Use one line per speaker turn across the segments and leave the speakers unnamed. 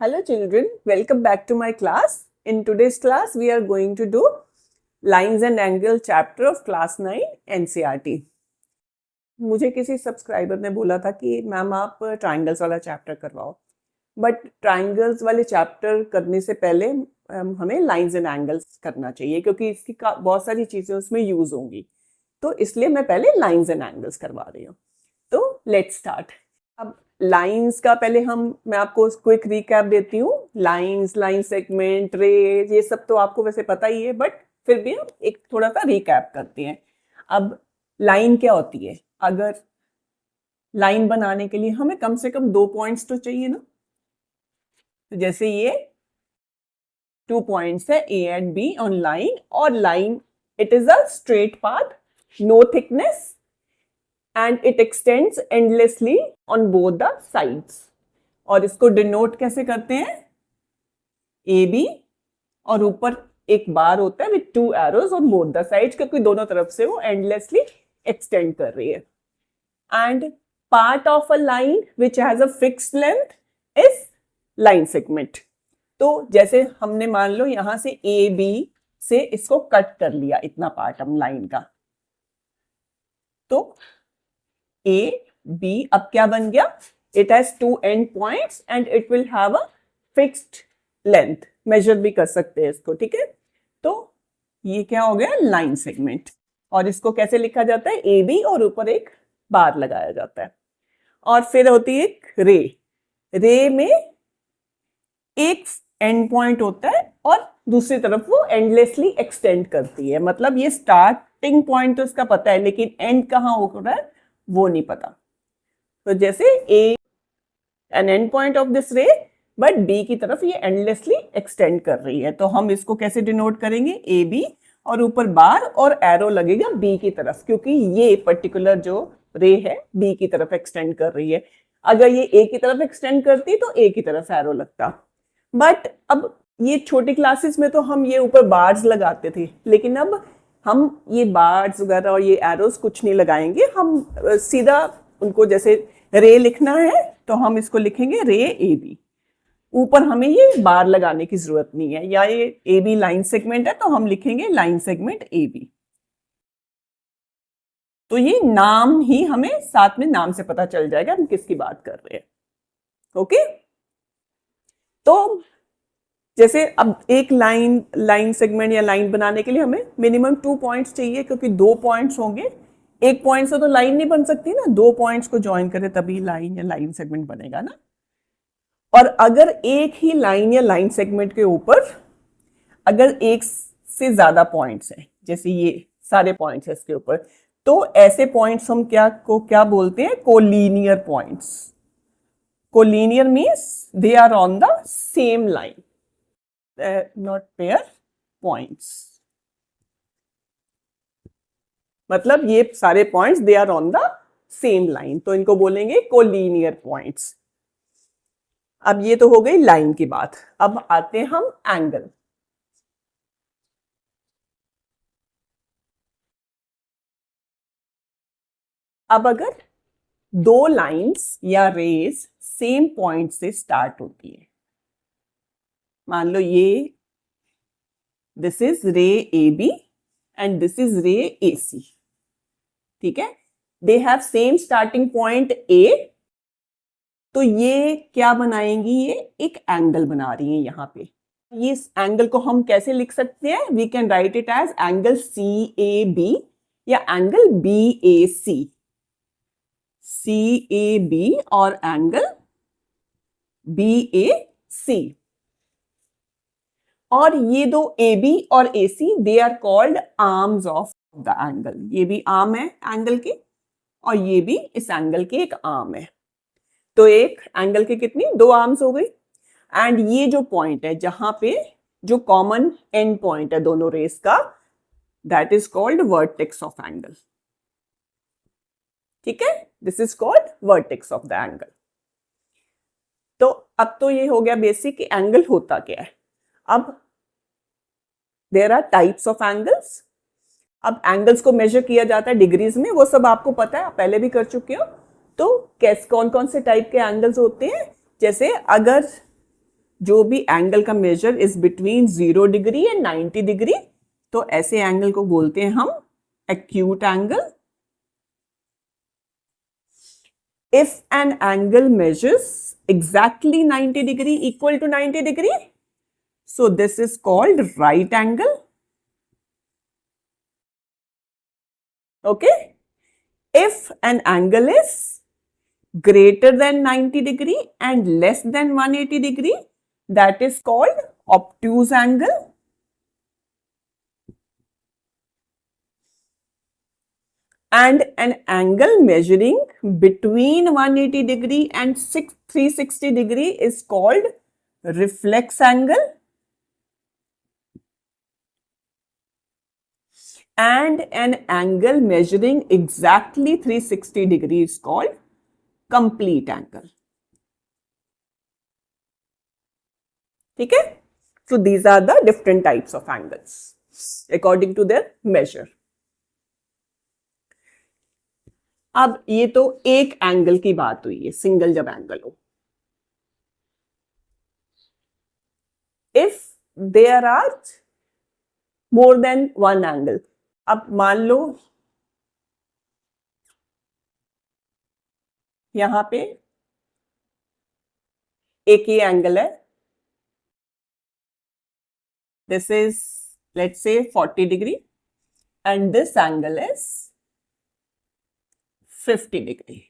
Hello children, welcome back to my class. In today's class, we are going to do Lines and Angle chapter of class 9 NCERT. मुझे किसी subscriber ने बोला था कि ma'am आप triangles वाला chapter करवाओ, बट ट्राइंगल्स वाले चैप्टर करने से पहले हमें लाइंस एंड एंगल्स करना चाहिए क्योंकि इसकी बहुत सारी चीज़ें उसमें यूज होंगी, तो इसलिए मैं पहले लाइंस एंड एंगल्स करवा रही हूँ। तो लेट्स स्टार्ट। अब लाइंस का पहले मैं आपको क्विक रिकैप देती हूँ। लाइंस, लाइन सेगमेंट, रेज, ये सब तो आपको वैसे पता ही है, बट फिर भी हम एक थोड़ा सा रिकैप करते हैं। अब लाइन क्या होती है? अगर लाइन बनाने के लिए हमें कम से कम 2 पॉइंट्स तो चाहिए ना। तो जैसे ये 2 पॉइंट्स है A and B on line, और line it is a straight path, no thickness, and it extends endlessly on both the sides। और इसको डिनोट कैसे करते हैं? ए बी, और ऊपर एक बार होता है with 2 arrows on both the sides, क्योंकि दोनों तरफ से वो एंडलेसली एक्सटेंड कर रही है। And part of a line which has a fixed length is line segment. तो जैसे हमने मान लो यहां से ए बी से इसको कट कर लिया, इतना पार्ट हम लाइन का, तो ए बी अब क्या बन गया? It has 2 end points and it will have a fixed length. Measure भी कर सकते हैं इसको, ठीक है। तो ये क्या हो गया? Line segment. और इसको कैसे लिखा जाता है? ए बी और ऊपर एक बार लगाया जाता है। और फिर होती है एक रे। रे में एक एंड पॉइंट होता है और दूसरी तरफ वो एंडलेसली एक्सटेंड करती है। मतलब ये स्टार्टिंग पॉइंट तो इसका पता है, लेकिन एंड कहाँ हो रहा है वो नहीं पता। तो जैसे A an end point of this ray, but B की तरफ ये एंडलेसली एक्सटेंड कर रही है। तो हम इसको कैसे डिनोट करेंगे? ए बी और ऊपर बार और एरो लगेगा बी की तरफ, क्योंकि ये पर्टिकुलर जो रे है बी की तरफ एक्सटेंड कर रही है। अगर ये ए की तरफ एक्सटेंड करती तो ए की तरफ एरो लगता। बट अब ये छोटी क्लासेस में तो हम ये ऊपर बार्स लगाते थे, लेकिन अब हम ये बार्स वगैरह और ये एरोस कुछ नहीं लगाएंगे। हम सीधा उनको, जैसे रे लिखना है तो हम इसको लिखेंगे रे ए बी। ऊपर हमें ये बार लगाने की जरूरत नहीं है। या ये ए बी लाइन सेगमेंट है तो हम लिखेंगे लाइन सेगमेंट ए बी। तो ये नाम ही हमें साथ में नाम से पता चल जाएगा हम किसकी बात कर रहे हैं। ओके, तो जैसे अब एक लाइन सेगमेंट या लाइन बनाने के लिए हमें मिनिमम 2 पॉइंट्स चाहिए, क्योंकि 2 पॉइंट्स होंगे। एक पॉइंट से तो लाइन नहीं बन सकती ना, 2 पॉइंट्स को ज्वाइन करें तभी लाइन या लाइन सेगमेंट बनेगा ना। और अगर एक ही लाइन या लाइन सेगमेंट के ऊपर अगर एक से ज्यादा पॉइंट्स हैं, जैसे ये सारे पॉइंट्स हैं इसके ऊपर, तो ऐसे पॉइंट्स हम क्या बोलते हैं? Collinear points. Collinear means they are on the same line, not pair points. मतलब ये सारे points they are on the same line, तो इनको बोलेंगे कोलिनियर पॉइंट्स। अब ये तो हो गई लाइन की बात। अब आते हैं हम एंगल। अब अगर 2 लाइंस या रेज सेम पॉइंट से स्टार्ट होती है, मान लो ये this is ray A B and this is ray A C, ठीक है। They have same starting point A, तो ये क्या बनाएंगी? ये एक एंगल बना रही है यहाँ पे। ये इस एंगल को हम कैसे लिख सकते हैं? We can write it as angle C A B या angle B A C. C A B और एंगल बी ए सी। और ये दो ए बी और A C, they are called arms of the angle. ये भी arm है angle के, और ये भी इस एंगल की एक आर्म है। तो एक एंगल की कितनी? 2 आर्म्स हो गई। एंड ये जो पॉइंट है जहां पे जो कॉमन एंड पॉइंट है दोनों रेस का, that is called vertex of angle, ठीक है। This is called vertex of the angle. तो अब तो ये हो गया बेसिक कि एंगल होता क्या है। अब there are types of angles. अब एंगल्स को मेजर किया जाता है डिग्रीज में, वो सब आपको पता है, आप पहले भी कर चुके हो। तो कौन कौन से टाइप के एंगल्स होते हैं? जैसे अगर जो भी एंगल का measure is between 0 degree and 90 degree, तो ऐसे एंगल को बोलते हैं हम acute angle. If an angle measures exactly 90 degree equal to 90 degree, so this is called right angle. Okay. If an angle is greater than 90 degree and less than 180 degree, that is called obtuse angle. And an angle measuring between 180 degree and 360 degree is called reflex angle. And an angle measuring exactly 360 degree is called complete angle. ठीक है? So these are the different types of angles according to their measure. अब ये तो एक angle की बात हुई है, सिंगल जब एंगल हो. If there are more than one angle, अब मान लो यहां पे एक ही एंगल है, this is let's say 40 degree and this angle is 50 degree.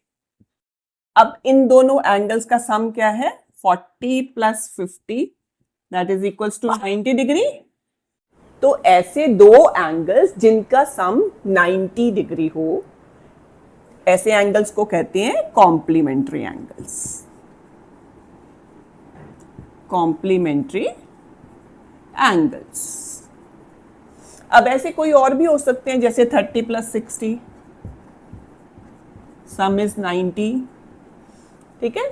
अब इन दोनों एंगल्स का सम क्या है? 40 plus 50 that is equals to 90 degree. तो ऐसे दो एंगल्स जिनका सम 90 डिग्री हो, ऐसे एंगल्स को कहते हैं कॉम्प्लीमेंट्री एंगल्स. Complementary angles. अब ऐसे कोई और भी हो सकते हैं, जैसे 30 प्लस 60 सम इज 90. ठीक है,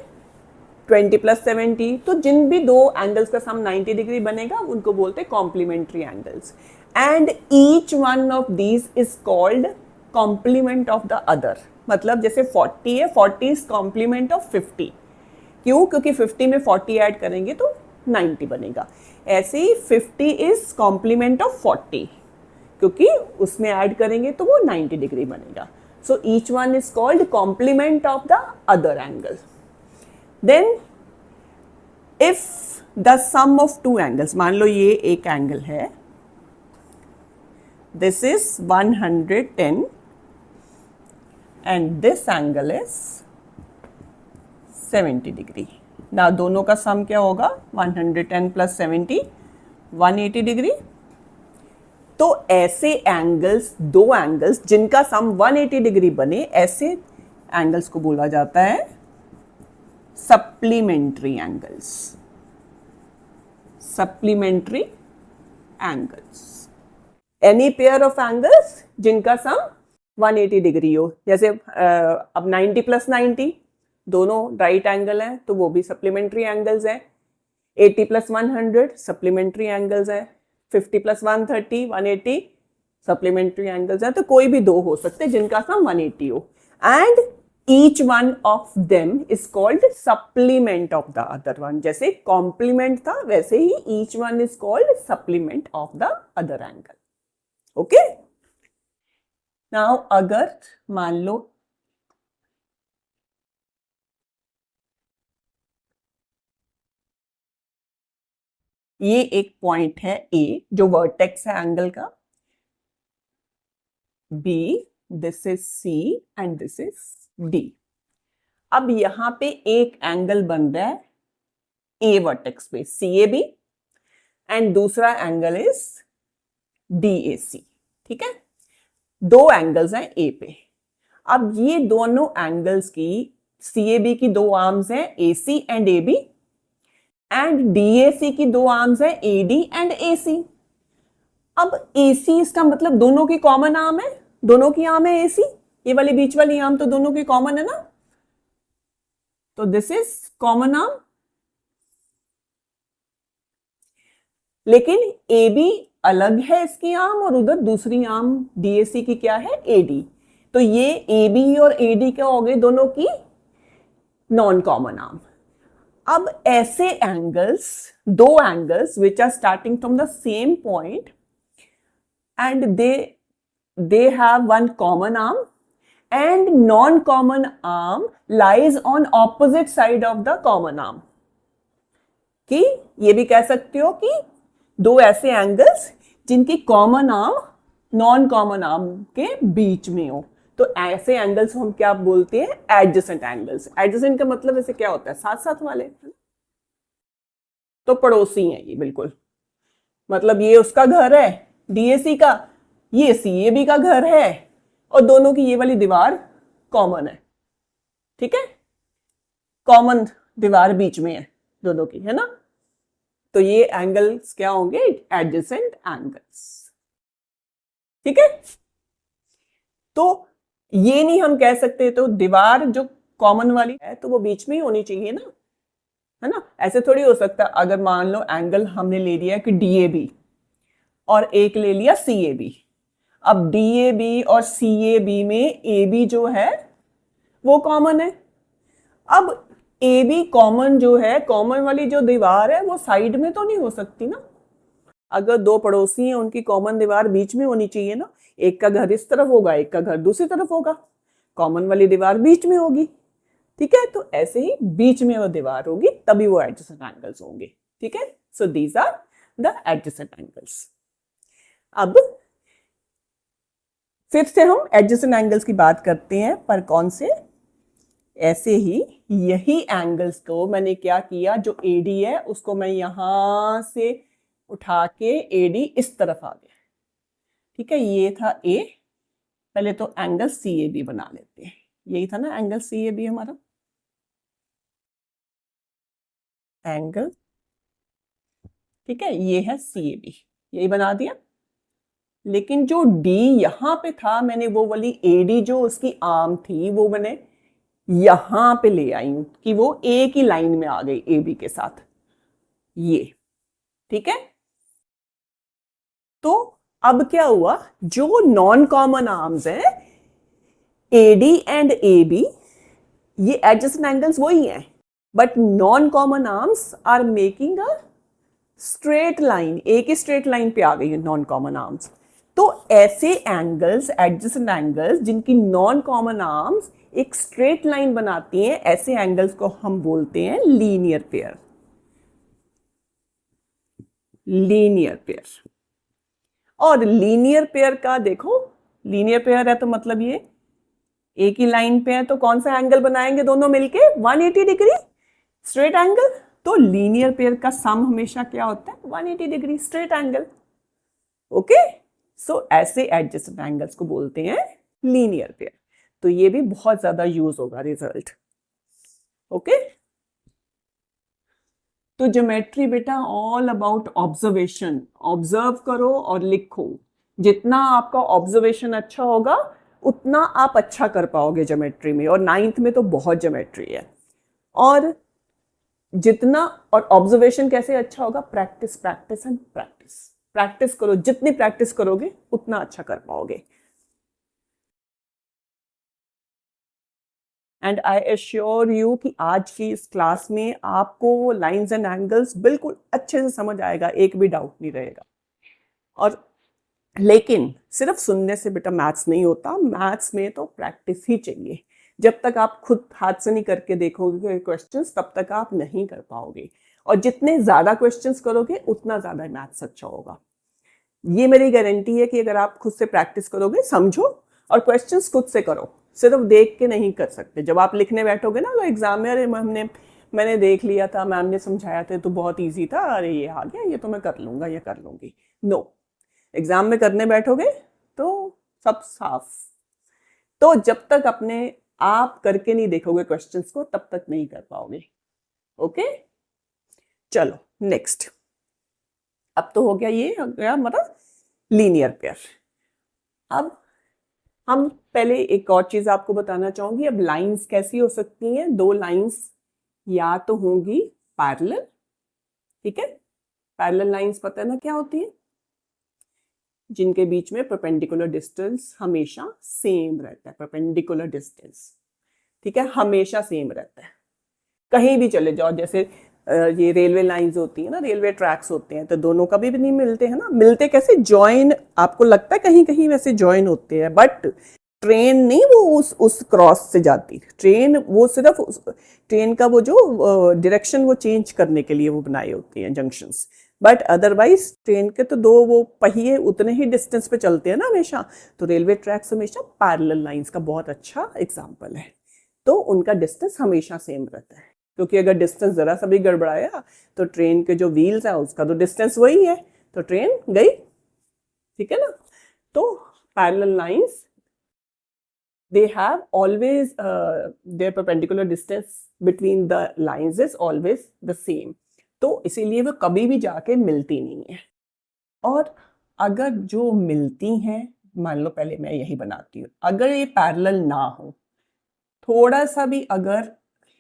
20 प्लस 70. तो जिन भी दो एंगल्स का सम 90 डिग्री बनेगा उनको बोलते हैं complementary angles. And each one of these is called complement of the other. मतलब जैसे 40 है, 40 इज कॉम्प्लीमेंट ऑफ 50. क्यों? क्योंकि 50 में 40 ऐड करेंगे तो 90 बनेगा. ऐसे ही 50 इज कॉम्प्लीमेंट ऑफ 40, क्योंकि उसमें ऐड करेंगे तो वो 90 डिग्री बनेगा. So each one is called complement of the other angle. Then if the sum of two angles, मान लो ये एक एंगल है, this is 110 and this angle is 70 degree. Now दोनों का सम क्या होगा? 110 plus 70 180 डिग्री. तो ऐसे एंगल्स, दो एंगल्स जिनका सम 180 डिग्री बने, ऐसे एंगल्स को बोला जाता है supplementary angles. Supplementary angles. Any pair of angles जिनका सम 180 डिग्री हो. जैसे अब 90 प्लस 90 दोनों राइट एंगल हैं, तो वो भी सप्लीमेंट्री एंगल्स हैं. 80 प्लस 100 सप्लीमेंट्री एंगल्स हैं. 50 प्लस 130 180 सप्लीमेंट्री एंगल्स हैं. तो कोई भी दो हो सकते हैं जिनका सम 180 हो. And each one of them is called supplement of the other one. जैसे कॉम्प्लीमेंट था, वैसे ही each one is called supplement of the other angle. Okay. Now अगर मान लो ये एक पॉइंट है ए जो वर्टेक्स है एंगल का, B, this is C and this is D. अब यहां पे एक एंगल बन रहा है ए वर्टेक्स पे, सी ए बी, एंड दूसरा angle is D A C. ठीक है, दो एंगल्स हैं ए पे. अब ये दोनों एंगल्स की, सी ए बी की दो आर्म्स हैं A C and A B, and DAC की दो आर्म्स है AD एंड AC. अब AC इसका मतलब दोनों की कॉमन आर्म है, दोनों की आर्म है AC. ये वाली बीच वाली आर्म तो दोनों की कॉमन है ना, तो दिस इज कॉमन आर्म. लेकिन AB अलग है इसकी आर्म, और उधर दूसरी आर्म DAC की क्या है? AD. तो ये AB और AD क्या हो गए? दोनों की नॉन कॉमन आर्म. अब ऐसे एंगल्स, दो angles which are starting from the same point and they have one common arm and non-common arm lies on opposite side of the common arm. कि ये भी कह सकते हो कि दो ऐसे एंगल्स जिनकी common arm non common arm के बीच में हो, तो ऐसे एंगल्स हम क्या बोलते हैं? Adjacent angles. एडजेसेंट का मतलब ऐसे क्या होता है? साथ साथ वाले, तो पड़ोसी हैं ये बिल्कुल। मतलब ये उसका घर है डीएसी का, ये सीएबी का घर है, और दोनों की ये वाली दीवार कॉमन है। ठीक है, कॉमन दीवार बीच में है दोनों की, है ना? तो ये एंगल्स क्या होंगे? Adjacent angles. ठीक है, तो ये नहीं हम कह सकते तो दीवार जो कॉमन वाली है तो वो बीच में ही होनी चाहिए ना, है ना? ऐसे थोड़ी हो सकता। अगर मान लो एंगल हमने ले लिया कि डीएबी और एक ले लिया सीएबी, अब डीएबी और सीएबी में एबी जो है वो कॉमन है। अब ए बी कॉमन जो है, कॉमन वाली जो दीवार है वो साइड में तो नहीं हो सकती ना। अगर दो पड़ोसी हैं उनकी कॉमन दीवार बीच में होनी चाहिए ना। एक का घर इस तरफ होगा, एक का घर दूसरी तरफ होगा, कॉमन वाली दीवार बीच में होगी। ठीक है, तो ऐसे ही बीच में वो दीवार होगी तभी वो एडजेसेंट एंगल्स होंगे। ठीक है, so these are the adjacent angles. अब फिर से हम एडजेसेंट एंगल्स की बात करते हैं, पर कौन से? ऐसे ही यही एंगल्स को मैंने क्या किया, जो एडी है उसको मैं यहां से उठा के एडी इस तरफ आ गया। ठीक है, ये था ए, पहले तो एंगल सी ए बी बना लेते हैं। यही था ना एंगल सी ए बी हमारा, एंगल। ठीक है, ये है सी ए बी, यही बना दिया। लेकिन जो डी यहां पे था, मैंने वो वाली एडी जो उसकी आर्म थी वो मैंने यहां पे ले आई हूं कि वो ए की लाइन में आ गई ए बी के साथ, ये। ठीक है, तो अब क्या हुआ, जो नॉन कॉमन आर्म्स है एडी एंड ए बी, ये एडजेसेंट एंगल्स वही हैं, but non common arms are making a straight line, एक ही स्ट्रेट लाइन पे आ गई है नॉन कॉमन आर्म्स। तो ऐसे एंगल्स, एडजेसेंट एंगल्स जिनकी नॉन कॉमन आर्म्स एक स्ट्रेट लाइन बनाती हैं, ऐसे एंगल्स को हम बोलते हैं लीनियर पेयर। Linear pair. और लीनियर पेयर का देखो, लीनियर पेयर है तो मतलब ये एक ही लाइन पे है, तो कौन सा एंगल बनाएंगे दोनों मिलके? 180 डिग्री स्ट्रेट एंगल। तो लीनियर पेयर का सम हमेशा क्या होता है? 180 डिग्री स्ट्रेट एंगल। ओके, सो ऐसे एडजेसेंट एंगल्स को बोलते हैं लीनियर पेयर। तो ये भी बहुत ज्यादा यूज होगा रिजल्ट। ओके, तो ज्योमेट्री बेटा ऑल अबाउट ऑब्जर्वेशन। ऑब्जर्व करो और लिखो। जितना आपका ऑब्जर्वेशन अच्छा होगा उतना आप अच्छा कर पाओगे ज्योमेट्री में, और 9th में तो बहुत ज्योमेट्री है। और जितना, और ऑब्जर्वेशन कैसे अच्छा होगा? Practice practice and practice. Practice करो, जितनी प्रैक्टिस करोगे उतना अच्छा कर पाओगे। एंड आई एश्योर यू कि आज की इस क्लास में आपको लाइंस एंड एंगल्स बिल्कुल अच्छे से समझ आएगा, एक भी डाउट नहीं रहेगा। और लेकिन सिर्फ सुनने से बेटा मैथ्स नहीं होता, मैथ्स में तो प्रैक्टिस ही चाहिए। जब तक आप खुद हाथ से नहीं करके देखोगे क्वेश्चंस, तब तक आप नहीं कर पाओगे। और जितने ज्यादा क्वेश्चंस करोगे उतना ज्यादा मैथ्स अच्छा होगा। ये मेरी गारंटी है कि अगर आप खुद से प्रैक्टिस करोगे, समझो और क्वेश्चंस खुद से करो, सिर्फ देख के नहीं कर सकते। जब आप लिखने बैठोगे ना तो एग्जाम में, अरे मैंने देख लिया था, मैम ने समझाया था तो बहुत ईजी था, अरे ये आ गया, ये तो मैं कर लूंगा, ये कर लूंगी। नो, एग्जाम में करने बैठोगे तो सब साफ। तो जब तक अपने आप करके नहीं देखोगे क्वेश्चंस को, तब तक नहीं कर पाओगे। ओके, चलो नेक्स्ट। अब तो हो गया, ये हो गया मतलब लीनियर पेयर। अब हम पहले एक और चीज आपको बताना चाहूंगी। अब लाइंस कैसी हो सकती हैं? दो लाइंस या तो होंगी पैरेलल। ठीक है, पैरेलल लाइंस पता है ना क्या होती है? जिनके बीच में परपेंडिकुलर डिस्टेंस हमेशा सेम रहता है। परपेंडिकुलर डिस्टेंस, ठीक है, हमेशा सेम रहता है। कहीं भी चले जाओ, जैसे ये रेलवे लाइंस होती है ना, रेलवे ट्रैक्स होते हैं, तो दोनों कभी भी नहीं मिलते हैं ना। मिलते कैसे, ज्वाइन, आपको लगता है कहीं कहीं वैसे ज्वाइन होते हैं, बट ट्रेन नहीं, वो उस क्रॉस से जाती ट्रेन, वो सिर्फ ट्रेन का वो जो डायरेक्शन वो चेंज करने के लिए वो बनाए होते हैं जंक्शंस, बट अदरवाइज ट्रेन के तो दो वो पहिए उतने ही डिस्टेंस पे चलते हैं ना हमेशा। तो रेलवे ट्रैक्स हमेशा पैरेलल लाइंस का बहुत अच्छा एग्जाम्पल है, तो उनका डिस्टेंस हमेशा सेम रहता है, क्योंकि अगर डिस्टेंस जरा सा भी गड़बड़ाया तो ट्रेन के जो व्हील्स है उसका तो डिस्टेंस वही है, तो ट्रेन गई, ठीक है ना। तो parallel lines, they have always their perpendicular distance between the lines is always the same, तो इसीलिए वो कभी भी जाके मिलती नहीं है। और अगर जो मिलती हैं, मान लो पहले मैं यही बनाती हूँ, अगर ये पैरेलल ना हो, थोड़ा सा भी अगर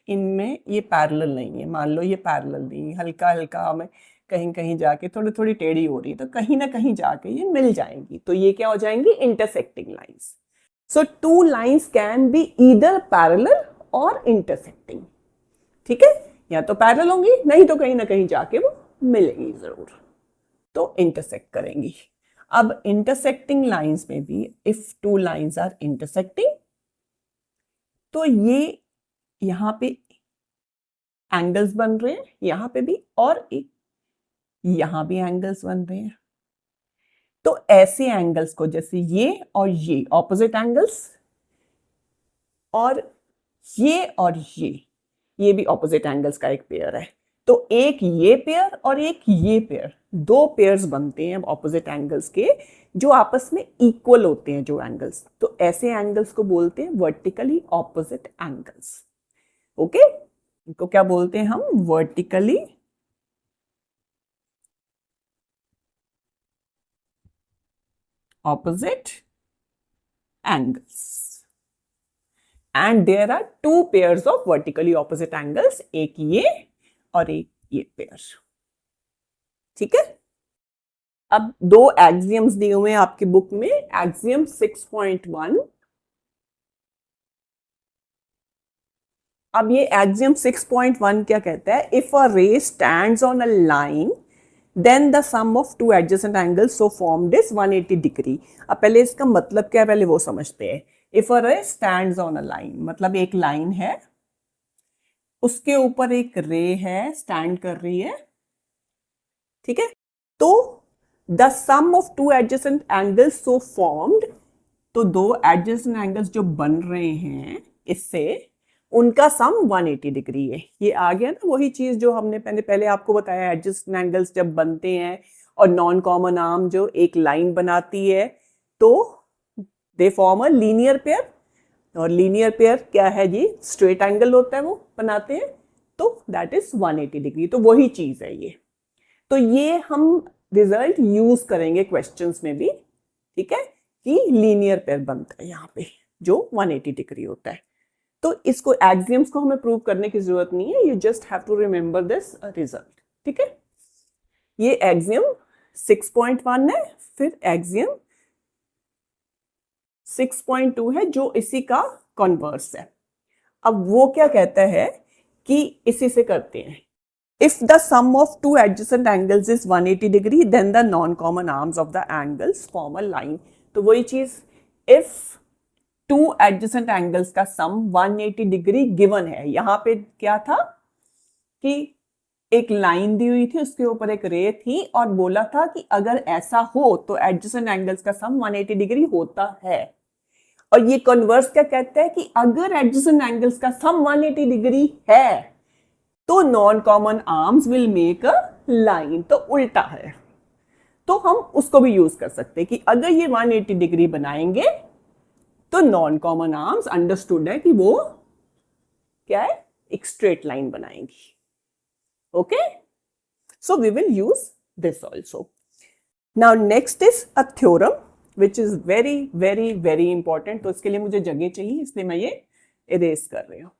इनमें ये पैरेलल नहीं है, मान लो ये पैरेलल नहीं है, हल्का हल्का में कहीं कहीं जाके थोड़ी थोड़ी टेढ़ी हो रही है, तो कहीं ना कहीं जाके ये मिल जाएंगी, तो ये क्या हो जाएंगी, intersecting lines. So two lines can be either parallel और इंटरसेक्टिंग, ठीक है, या तो पैरेलल होंगी, नहीं तो कहीं ना कहीं जाके वो मिलेंगी जरूर, तो इंटरसेक्ट करेंगी। अब इंटरसेक्टिंग लाइंस में भी if two lines are intersecting, तो ये यहां पे एंगल्स बन रहे हैं, यहां पे भी, और एक यहां भी एंगल्स बन रहे हैं। तो ऐसे एंगल्स को, जैसे ये और ये ऑपोजिट एंगल्स, और ये भी ऑपोजिट एंगल्स का एक पेयर है, तो एक ये पेयर और एक ये पेयर, दो पेयर्स बनते हैं ऑपोजिट एंगल्स के, जो आपस में इक्वल होते हैं जो एंगल्स, तो ऐसे एंगल्स को बोलते हैं वर्टिकली ऑपोजिट एंगल्स। ओके, इनको क्या बोलते हैं हम, vertically opposite angles, and there are two pairs of vertically opposite angles, एक ये और एक ये पेयर, ठीक है। अब दो एक्सियम्स दिए हुए हैं आपकी बुक में, एक्सियम 6.1, अब ये एक्सियम 6.1 क्या कहता है, if a ray stands on a line then the sum of two adjacent angles so formed is 180 degree. अब पहले इसका मतलब क्या है, पहले वो समझते हैं। If a ray stands on a line, मतलब एक लाइन है, उसके ऊपर एक रे है, स्टैंड कर रही है, ठीक है, तो the sum of two adjacent angles so formed, तो दो एडजेसेंट एंगल्स जो बन रहे हैं इससे, उनका सम 180 डिग्री है। ये आ गया ना वही चीज जो हमने पहले पहले आपको बताया, एडजेसेंट एंगल्स जब बनते हैं और नॉन कॉमन आर्म जो एक लाइन बनाती है, तो they form a linear pair, और लीनियर पेयर क्या है जी, स्ट्रेट एंगल होता है वो बनाते हैं, तो दैट इज 180 डिग्री, तो वही चीज है ये। तो ये हम रिजल्ट यूज करेंगे क्वेश्चंस में भी, ठीक है, कि लीनियर पेयर बनता है यहाँ पे जो 180 डिग्री होता है। तो इसको एक्सियम्स को हमें प्रूव करने की जरूरत नहीं है, you just have to remember this result, ठीक है। ये एक्सियम 6.1 है, फिर एक्सियम 6.2 है जो इसी का कॉन्वर्स है। अब वो क्या कहता है कि इसी से करते हैं, if the sum of two adjacent angles is 180 degree then the non-common arms of the angles form a line। तो वही चीज, if two adjacent angles का sum 180 डिग्री गिवन है, यहां पे क्या था कि एक लाइन दी हुई थी, उसके ऊपर एक रे थी, और बोला था कि अगर ऐसा हो तो एडजेसेंट एंगल्स का सम 180 डिग्री होता है। और ये कन्वर्स क्या कहता है कि अगर एडजेसेंट एंगल्स का सम 180 डिग्री है तो non common arms will make a line, तो उल्टा है। तो हम उसको भी यूज कर सकते हैं कि अगर ये 180 डिग्री बनाएंगे तो नॉन कॉमन आर्म्स अंडरस्टूड है कि वो क्या है, एक स्ट्रेट लाइन बनाएंगी। Okay, so we will use this also. Now next is a theorem which is very very very important, तो इसके लिए मुझे जगह चाहिए, इसलिए मैं ये इरेज कर रही हूं।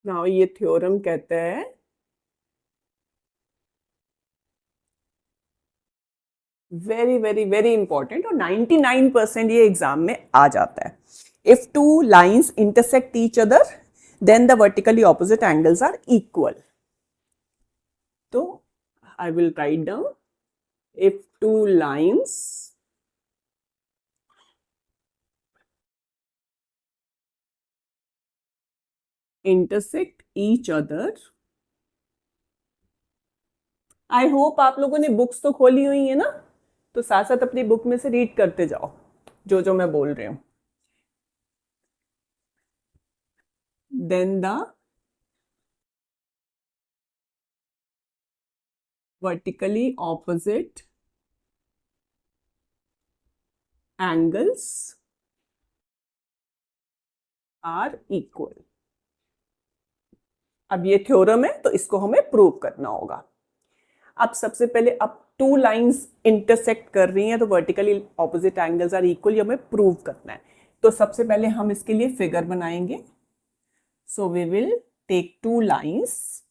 नाउ ये थ्योरम कहता है वेरी वेरी वेरी इंपॉर्टेंट और 99% ये एग्जाम में आ जाता है. If two lines intersect each other then the vertically opposite angles are equal. So I will write down, if two lines intersect each other. I hope आप लोगों ने books तो खोली हुई है ना, तो साथ साथ अपनी बुक में से रीड करते जाओ जो जो मैं बोल रही हूं. Then the vertically opposite angles are equal. अब ये थ्योरम है तो इसको हमें प्रूव करना होगा. अब सबसे पहले अब टू लाइंस इंटरसेक्ट कर रही हैं तो vertically opposite angles are equal, ये हमें प्रूव करना है. तो सबसे पहले हम इसके लिए फिगर बनाएंगे. So we will take two lines.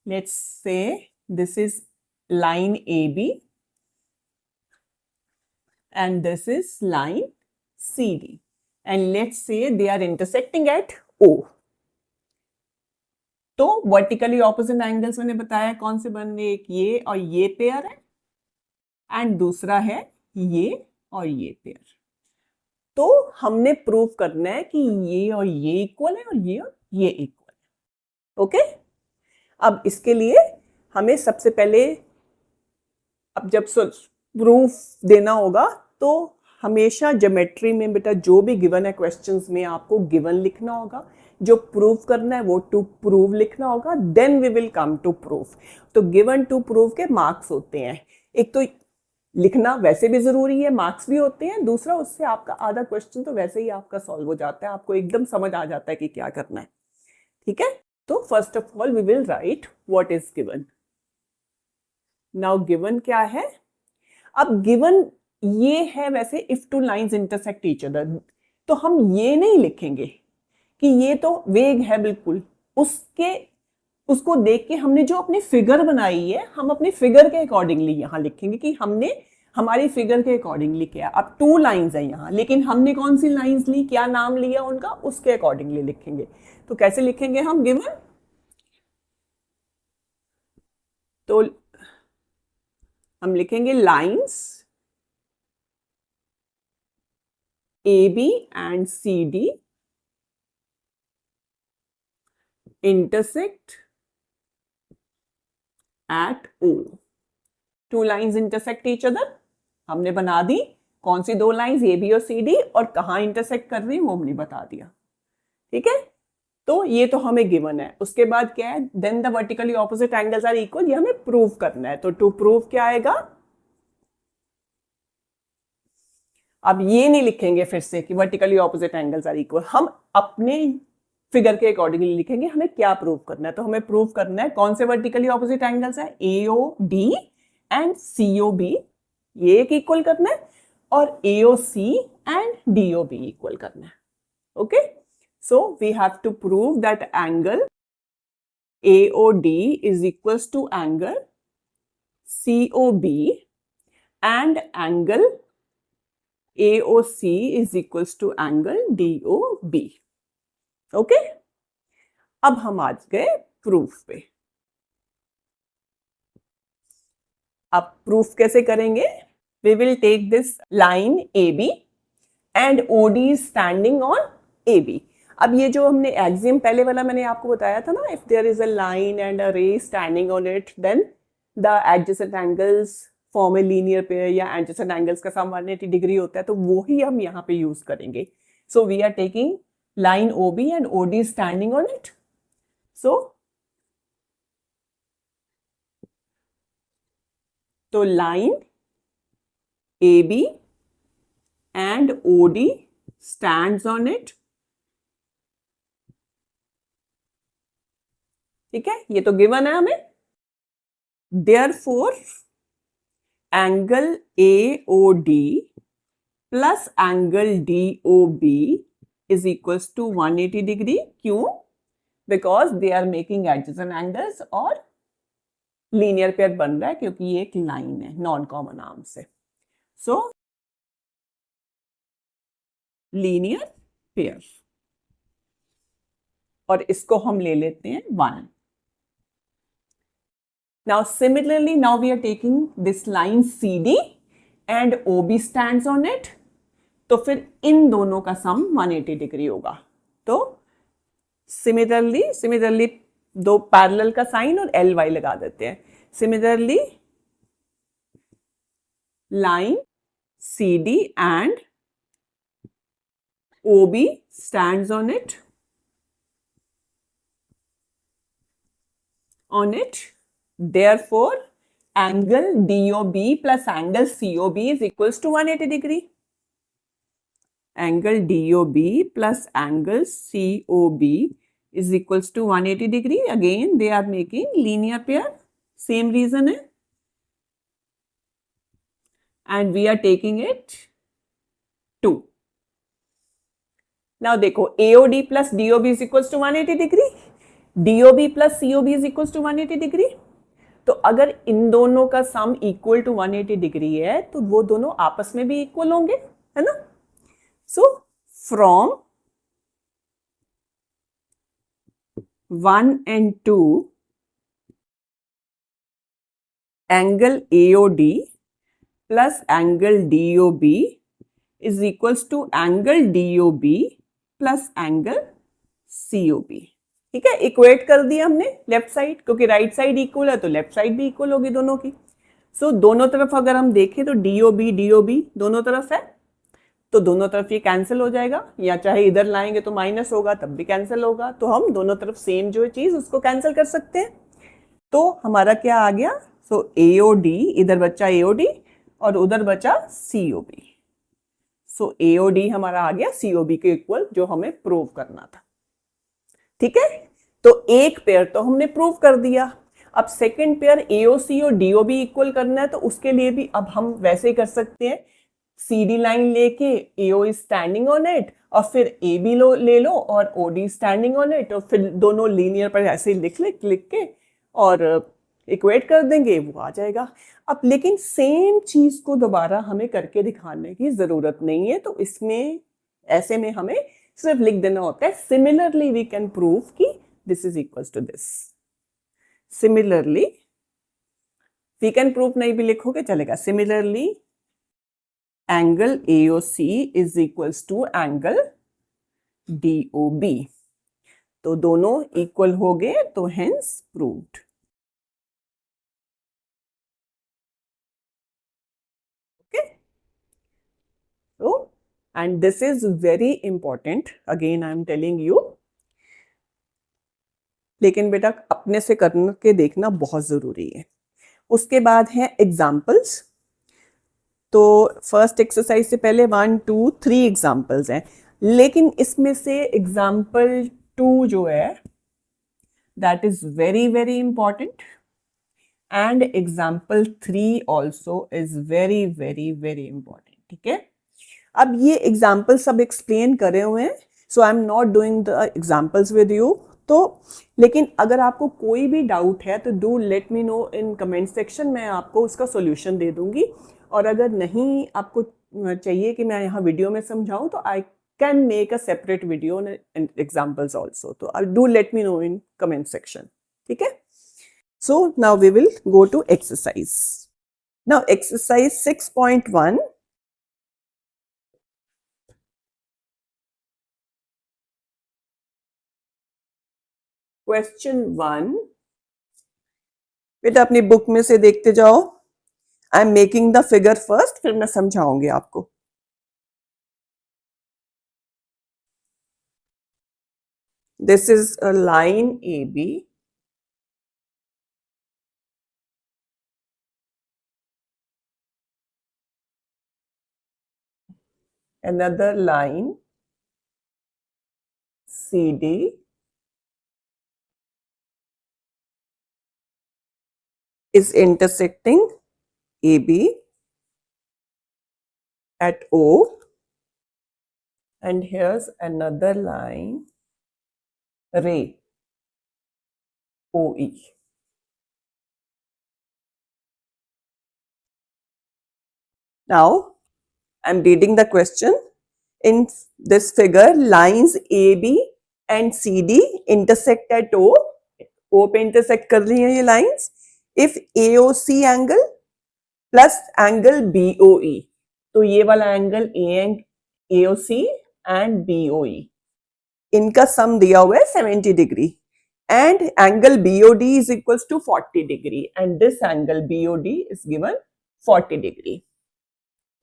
Let's say this is line A B and this is line C D and let's say they are intersecting at O. तो वर्टिकली ऑपोजिट एंगल्स मैंने बताया कौन से बन रहे, एक ये और ये पेयर है एंड दूसरा है ये और ये पेयर. तो हमने प्रूव करना है कि ये और ये इक्वल है और ये इक्वल है. ओके. अब इसके लिए हमें सबसे पहले, अब जब प्रूफ देना होगा तो हमेशा ज्योमेट्री में बेटा जो भी गिवन है क्वेश्चंस में आपको गिवन लिखना होगा, जो प्रूव करना है वो टू प्रूव लिखना होगा, then we will come to proof. तो गिवन टू प्रूव के मार्क्स होते हैं. एक तो लिखना वैसे भी जरूरी है, मार्क्स भी होते हैं. दूसरा उससे आपका आधा क्वेश्चन तो वैसे ही आपका सॉल्व हो जाता है, आपको एकदम समझ आ जाता है कि क्या करना है. ठीक है. तो first of all we will write what is given. Now given क्या है. अब गिवन ये है वैसे if two lines intersect each other, तो हम ये नहीं लिखेंगे कि ये तो वेग है बिल्कुल. उसको देख के हमने जो अपनी फिगर बनाई है हम अपनी फिगर के अकॉर्डिंगली यहां लिखेंगे कि हमने हमारी फिगर के अकॉर्डिंगली किया. अब टू लाइंस है यहां, लेकिन हमने कौन सी लाइंस ली, क्या नाम लिया उनका, उसके अकॉर्डिंगली लिखेंगे. तो कैसे लिखेंगे हम गिवन. तो हम लिखेंगे lines A B and C D intersect at O. Two lines intersect each other. हमने बना दी कौन सी दो लाइंस ए बी और सी डी और कहाँ इंटरसेक्ट कर रही है वो हमने बता दिया. ठीक है. तो ये तो हमें गिवन है. उसके बाद क्या है, then the vertically opposite angles are equal, ये हमें प्रूव करना है. तो टू प्रूव क्या आएगा. अब ये नहीं लिखेंगे फिर से कि vertically opposite angles are equal, हम अपने फिगर के अकॉर्डिंगली लिखेंगे हमें क्या प्रूव करना है. तो हमें प्रूव करना है कौन से वर्टिकली ऑपोजिट एंगल्स है, AO D and CO B, ये एक इक्वल करना है, और AO C and DO B equal करना है. Okay. So we have to prove that angle AOD is equals to angle COB and angle AOC is equals to angle DOB. Okay. अब हम आज गए प्रूफ पे. अब प्रूफ कैसे करेंगे. We will take this line AB and OD is standing on AB. अब ये जो हमने एक्सियम पहले वाला मैंने आपको बताया था ना, if there is a line and a ray standing on it then the adjacent angles form a linear pair, या एडजेसेंट एंगल्स का सम 180 डिग्री होता है, तो वो ही हम यहाँ पे यूज करेंगे. So we are taking line OB and OD is standing on it. So line AB and OD stands on it. ठीक है. ये तो गिवन है हमें. Therefore angle AOD plus angle DOB is equals to 180 degree. क्यों? Because they are making adjacent angles और linear pair बन रहा है क्योंकि ये एक लाइन है नॉन कॉमन आर्म से। सो लीनियर पेयर, और इसको हम ले लेते हैं 1। Now similarly, now we are taking this line CD and OB stands on it. तो फिर इन दोनों का सम 180 डिग्री होगा। तो सिमिलरली दो पैरेलल का साइन और LY लगा देते हैं। Similarly line CD and OB stands on it. Therefore, angle DOB plus angle COB is equals to 180 degree. Angle DOB plus angle COB is equals to 180 degree. Again, they are making linear pair. Same reason है. And we are taking it 2. Now देखो, AOD plus DOB is equals to 180 degree. DOB plus COB is equals to 180 degree. तो अगर इन दोनों का sum equal to 180 degree है तो वो दोनों आपस में भी इक्वल होंगे, है ना। So from 1 and 2 angle AOD plus angle DOB is equals to angle DOB plus angle COB। ठीक है, इक्वेट कर दिया हमने लेफ्ट साइड, क्योंकि राइट साइड इक्वल है तो लेफ्ट साइड भी इक्वल होगी दोनों की। सो दोनों तरफ अगर हम देखें तो DOB दोनों तरफ है, तो दोनों तरफ ये कैंसिल हो जाएगा, या चाहे इधर लाएंगे तो माइनस होगा तब भी कैंसिल होगा, तो हम दोनों तरफ सेम जो है चीज उसको कैंसिल कर सकते हैं। तो हमारा क्या आ गया, सो AOD, इधर बचा AOD और उधर बचा COB। सो AOD हमारा आ गया COB के इक्वल, जो हमें प्रूव करना था। ठीक है, तो एक पेयर तो हमने प्रूव कर दिया। अब सेकंड पेयर AOC और DOB इक्वल करना है, तो उसके लिए भी अब हम वैसे ही कर सकते हैं। CD लाइन लेके AO is standing on it, और फिर AB ले लो और OD स्टैंडिंग ऑन इट, और फिर दोनों लीनियर पर ऐसे लिख के और इक्वेट कर देंगे, वो आ जाएगा। अब लेकिन सेम चीज को दोबारा हमें करके दिखाने की जरूरत नहीं है, तो इसमें ऐसे में हमें सिर्फ लिख देना होता है सिमिलरली वी कैन प्रूव कि this is equal to this. Similarly we can prove नहीं भी लिखोगे चलेगा। Similarly angle AOC is equals to angle DOB, तो दोनों इक्वल हो गए, तो hence proved. Okay, so and this is very important, again I am telling you, लेकिन बेटा अपने से करके देखना बहुत जरूरी है। उसके बाद है एग्जाम्पल्स। तो फर्स्ट एक्सरसाइज से पहले 1 2 3 एग्जाम्पल्स हैं, लेकिन इसमें से एग्जाम्पल 2 जो है that is very very important, and example 3 also is very very very important. ठीक है, अब ये एग्जाम्पल सब एक्सप्लेन करे हुए हैं, so I am not doing the examples with you. तो लेकिन अगर आपको कोई भी डाउट है तो do let me know in comment section, मैं आपको उसका सॉल्यूशन दे दूंगी। और अगर नहीं आपको चाहिए कि मैं यहाँ वीडियो में समझाऊं, तो I can make a separate video examples also, तो do let me know in comment section. ठीक है, so now we will go to exercise. Now exercise 6.1, question 1। बेटा अपनी बुक में से देखते जाओ, I am making the figure first, फिर मैं समझाऊंगी आपको। This is a line AB, another line CD, is intersecting AB at O, and here's another line ray OE. Now I'm reading the question. In this figure, lines AB and CD intersect at O. O पे intersect कर रही हैं ये lines. If AOC angle plus angle BOE, तो ये वाला angle AOC and BOE, इनका sum दिया हुआ है 70 degree. And angle BOD is equals to 40 degree. And this angle BOD is given 40 degree.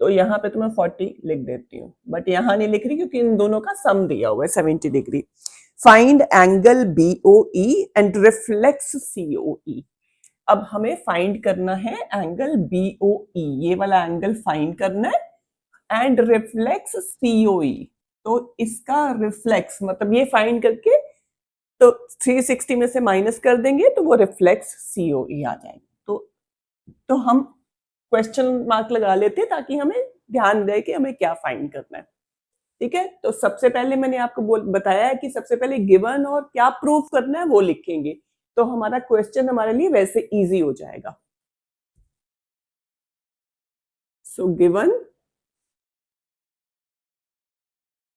तो यहाँ पे तो मैं 40 लिख देती हूँ, बट यहाँ नहीं लिख रही क्योंकि इन दोनों का सम दिया हुआ है 70 degree. Find angle BOE and reflex COE. अब हमें फाइंड करना है एंगल BOE, ये वाला एंगल फाइंड करना है, एंड रिफ्लेक्स COE. तो इसका रिफ्लेक्स मतलब ये फाइंड करके तो 360 में से माइनस कर देंगे तो वो रिफ्लेक्स COE आ जाएगा. तो हम क्वेश्चन मार्क लगा लेते हैं ताकि हमें ध्यान रहे कि हमें क्या फाइंड करना है. ठीक है, तो सबसे पहले मैंने आपको बताया है कि सबसे पहले गिवन और क्या प्रूफ करना है वो लिखेंगे, तो हमारा क्वेश्चन हमारे लिए वैसे इजी हो जाएगा. So given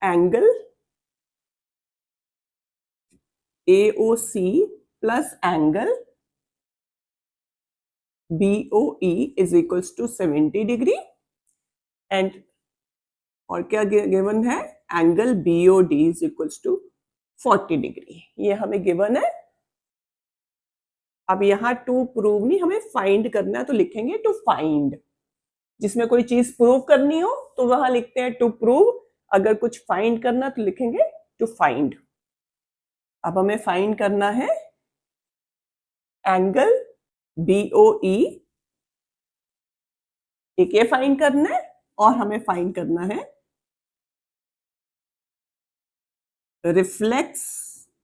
angle AOC plus angle BOE is equals to 70 degree and और क्या गिवन है, angle BOD is equals to 40 degree. ये हमें गिवन है. अब यहाँ टू प्रूव नहीं, हमें फाइंड करना है तो लिखेंगे टू फाइंड. जिसमें कोई चीज प्रूव करनी हो तो वहां लिखते हैं टू प्रूव, अगर कुछ फाइंड करना तो लिखेंगे टू फाइंड. अब हमें फाइंड करना है एंगल BOE, एक ये फाइंड करना है और हमें फाइंड करना है रिफ्लेक्स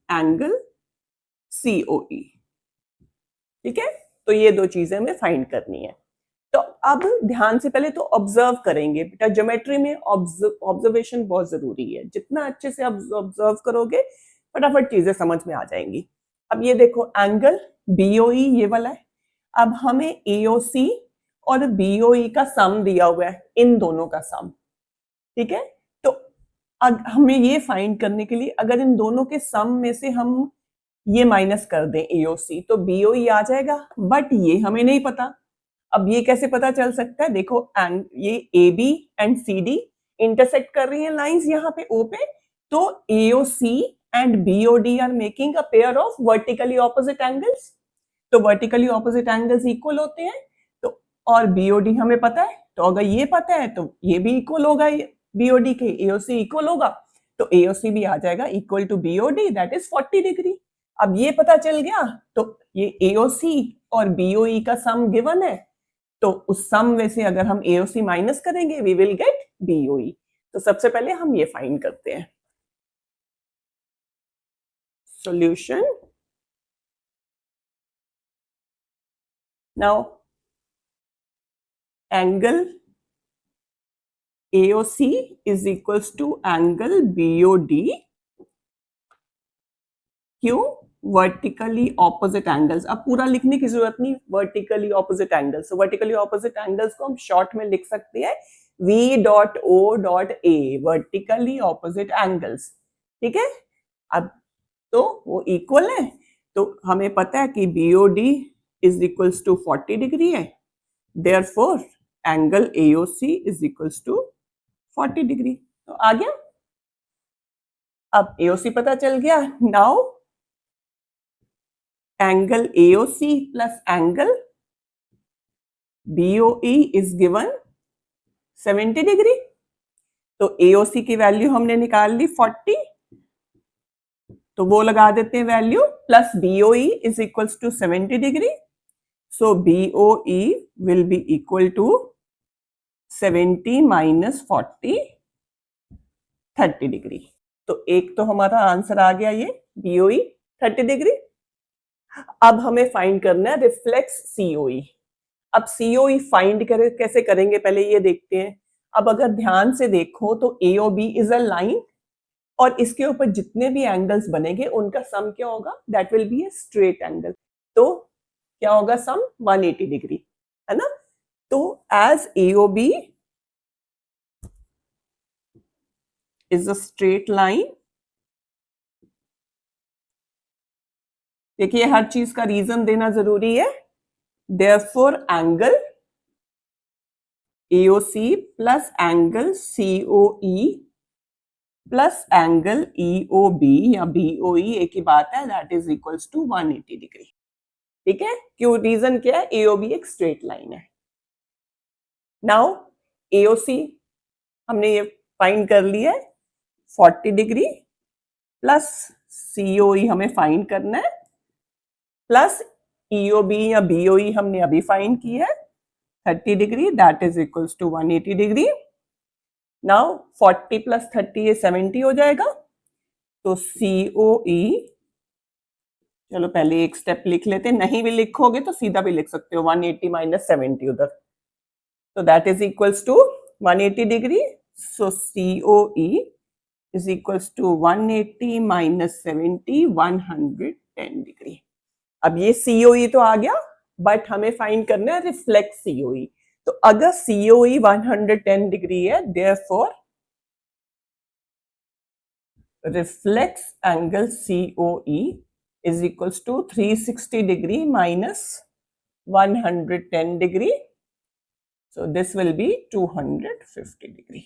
एंगल COE. ठीक है, तो ये दो चीजें हमें फाइंड करनी है. तो अब ध्यान से पहले तो ऑब्जर्व करेंगे. बेटा ज्योमेट्री में ऑब्जर्वेशन बहुत जरूरी है. जितना अच्छे से ऑब्जर्व करोगे फटाफट चीजें समझ में आ जाएंगी. अब ये देखो एंगल BOE ये वाला है. अब हमें AOC और BOE का सम दिया हुआ है, इन दोनों का सम. ठीक है, तो अब हमें ये फाइंड करने के लिए अगर इन दोनों के सम में से हम ये माइनस कर दें AOC तो BOE आ जाएगा, बट ये हमें नहीं पता. अब ये कैसे पता चल सकता है, देखो ये AB एंड CD इंटरसेक्ट कर रही हैं लाइंस यहाँ पे O पे, तो AOC and BOD are making a pair of vertically opposite angles. तो वर्टिकली ऑपोजिट एंगल्स इक्वल होते हैं. तो और BOD हमें पता है, तो अगर ये पता है तो ये भी इक्वल होगा BOD के, AOC इक्वल होगा, तो AOC भी आ जाएगा equal to BOD, that is 40 degree. अब ये पता चल गया, तो ये AOC और BOE का सम गिवन है, तो उस सम में से अगर हम AOC माइनस करेंगे वी विल गेट BOE. तो सबसे पहले हम ये फाइंड करते हैं. Solution. Now angle AOC is equals to angle BOD. क्यों? Vertically opposite angles. अब पूरा लिखने की जरूरत नहीं, vertically opposite angles. Vertically opposite angles को हम शॉर्ट में लिख सकते हैं V.O.A, वर्टिकली ऑपोजिट एंगल्स. ठीक है, अब तो वो इक्वल है, तो हमें पता है कि BOD is equals to 40 degree है, therefore angle AOC is equals to 40 degree. तो आ गया. अब AOC पता चल गया. Now angle AOC plus angle BOE is given 70 degree. तो AOC की वैल्यू हमने निकाल ली 40, तो वो लगा देते हैं value, plus BOE is equals to 70 degree. So BOE will be equal to 70 minus 40, 30 degree. तो एक तो हमारा आंसर आ गया ये BOE 30 डिग्री. अब हमें फाइंड करना है रिफ्लेक्स COE. अब COE फाइंड कैसे करेंगे पहले ये देखते हैं. अब अगर ध्यान से देखो तो AOB इज अ लाइन, और इसके ऊपर जितने भी एंगल्स बनेंगे उनका सम क्या होगा, that will B a straight angle. तो क्या होगा सम 180 डिग्री, है ना. तो as AOB is a straight line. देखिए हर चीज का रीजन देना जरूरी है. Therefore angle AOC plus angle COE plus angle EOB या BOE एक ही बात है, that is equals to 180 degree. ठीक है, क्यों? रीजन क्या है? AOB एक स्ट्रेट लाइन है. नाउ AOC हमने ये फाइंड कर लिया है 40 डिग्री प्लस COE हमें फाइंड करना है प्लस EOB या BOE हमने अभी फाइंड की है 30 degree, that is equals to 180 degree. Now 40 plus 30 ये 70 हो जाएगा. तो COE, चलो पहले एक स्टेप लिख लेते हैं, नहीं भी लिखोगे तो सीधा भी लिख सकते हो 180 माइनस 70 उधर. तो that is equals to 180 degree. So COE is equals to 180 minus 70, 110 degree. अब ये COE तो आ गया, बट हमें फाइंड करना है रिफ्लेक्स COE. तो अगर COE 110 डिग्री है, therefore reflex angle COE is equals to 360 degree minus 110 degree. So this will be 250 degree.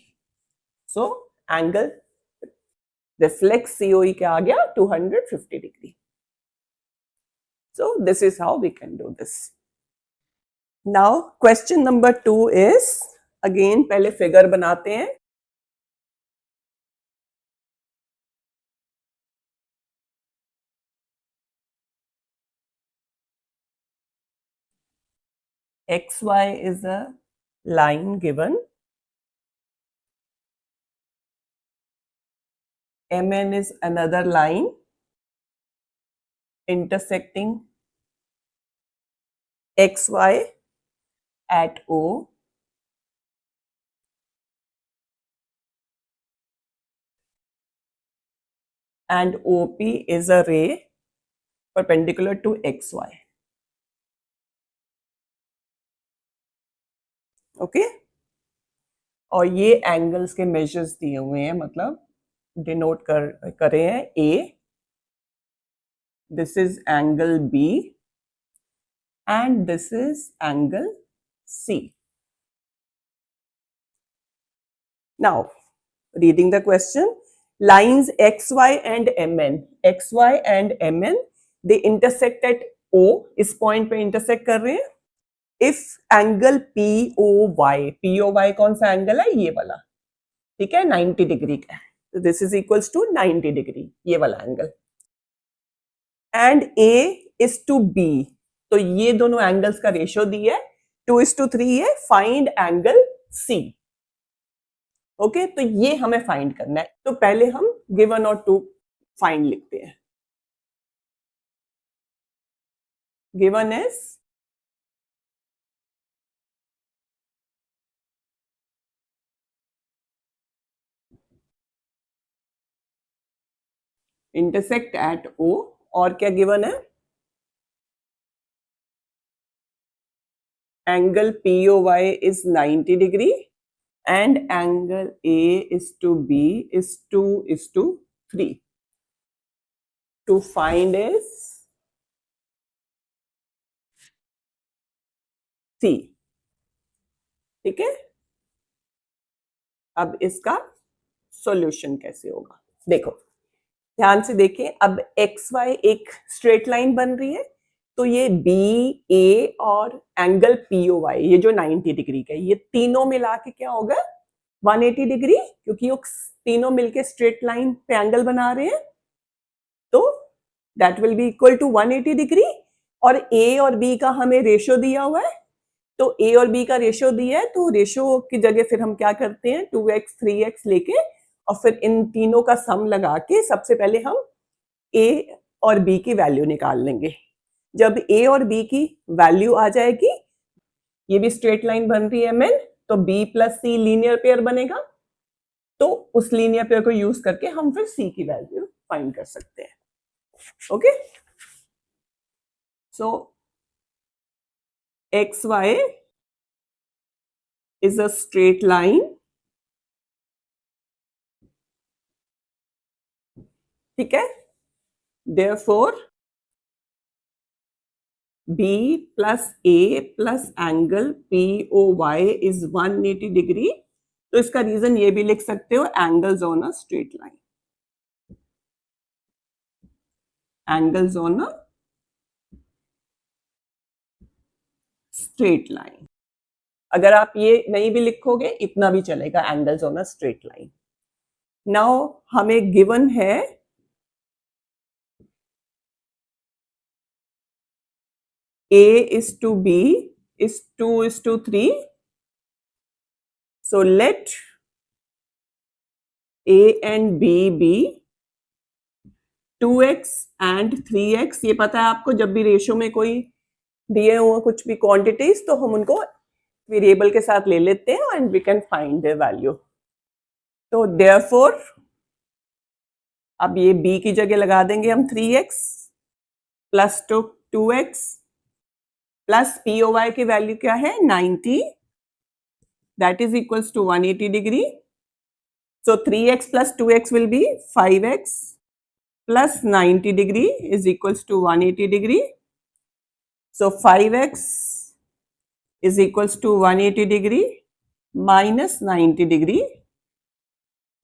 So angle reflex COE क्या आ गया? 250 degree. So this is how we can do this. Now question number 2 is, again पहले figure बनाते हैं. XY is a line given. MN is another line intersecting XY at O. And OP is a ray perpendicular to XY. Okay, और ये angles के measures दिए हुए हैं, मतलब डिनोट करे हैं. A, this is angle B and this is angle C. Now reading the question. Lines XY and MN, XY and MN they intersect at O. इस पॉइंट पे इंटरसेक्ट कर रहे हैं. इफ एंगल POY कौन सा angle है? ये वाला. ठीक है, 90 डिग्री का है. तो this is equals to 90 degree, ये वाला angle. And A is to B, तो ये दोनों एंगल्स का रेशियो दिया है 2:3 है. Find angle C. ओके, तो ये हमें फाइंड करना है. तो पहले हम गिवन और टू फाइंड लिखते हैं. Given is intersect at O, और क्या गिवन है? Angle POY is 90 degree and angle A is to B is 2:3. To find is C. ठीक है, अब इसका सॉल्यूशन कैसे होगा? देखो ध्यान से देखिए. अब XY एक स्ट्रेट लाइन बन रही है, तो ये BA और एंगल POY ये जो 90 डिग्री का है, ये तीनों मिला के क्या होगा? 180 डिग्री, क्योंकि वो तीनों मिलके स्ट्रेट लाइन पे एंगल बना रहे हैं. तो that will be equal to 180 degree. और A और B का हमें रेशियो दिया हुआ है, तो A और B का रेशियो दिया है, तो रेशियो की जगह फिर हम क्या करते हैं? 2x 3x लेके और फिर इन तीनों का सम लगा के सबसे पहले हम A और B की वैल्यू निकाल लेंगे. जब A और B की वैल्यू आ जाएगी, ये भी स्ट्रेट लाइन बन रही है MN, तो B plus C linear pair बनेगा. तो उस लीनियर पेयर को यूज करके हम फिर C की वैल्यू फाइंड कर सकते हैं. Okay, so XY is a straight line ठीक है, therefore B plus A plus angle POY is 180 degree. तो इसका रीजन ये भी लिख सकते हो, angles on a straight line, angles on a straight line. अगर आप ये नहीं भी लिखोगे इतना भी चलेगा, angles on a straight line. Now हमें गिवन है A is to B is 2:3. So let A and B be 2x and 3x। ये पता है आपको, जब भी रेशियो में कोई दिए हुए कुछ भी क्वांटिटीज तो हम उनको वेरिएबल के साथ ले लेते हैं and we can find their value. तो देयरफॉर अब ये b की जगह लगा देंगे हम 3x plus 2x plus POY की वैल्यू क्या है 90, that is equals to 180 degree. So 3x plus 2x will be 5x plus 90 degree is equals to 180 degree. So 5x is equals to 180 degree minus 90 degree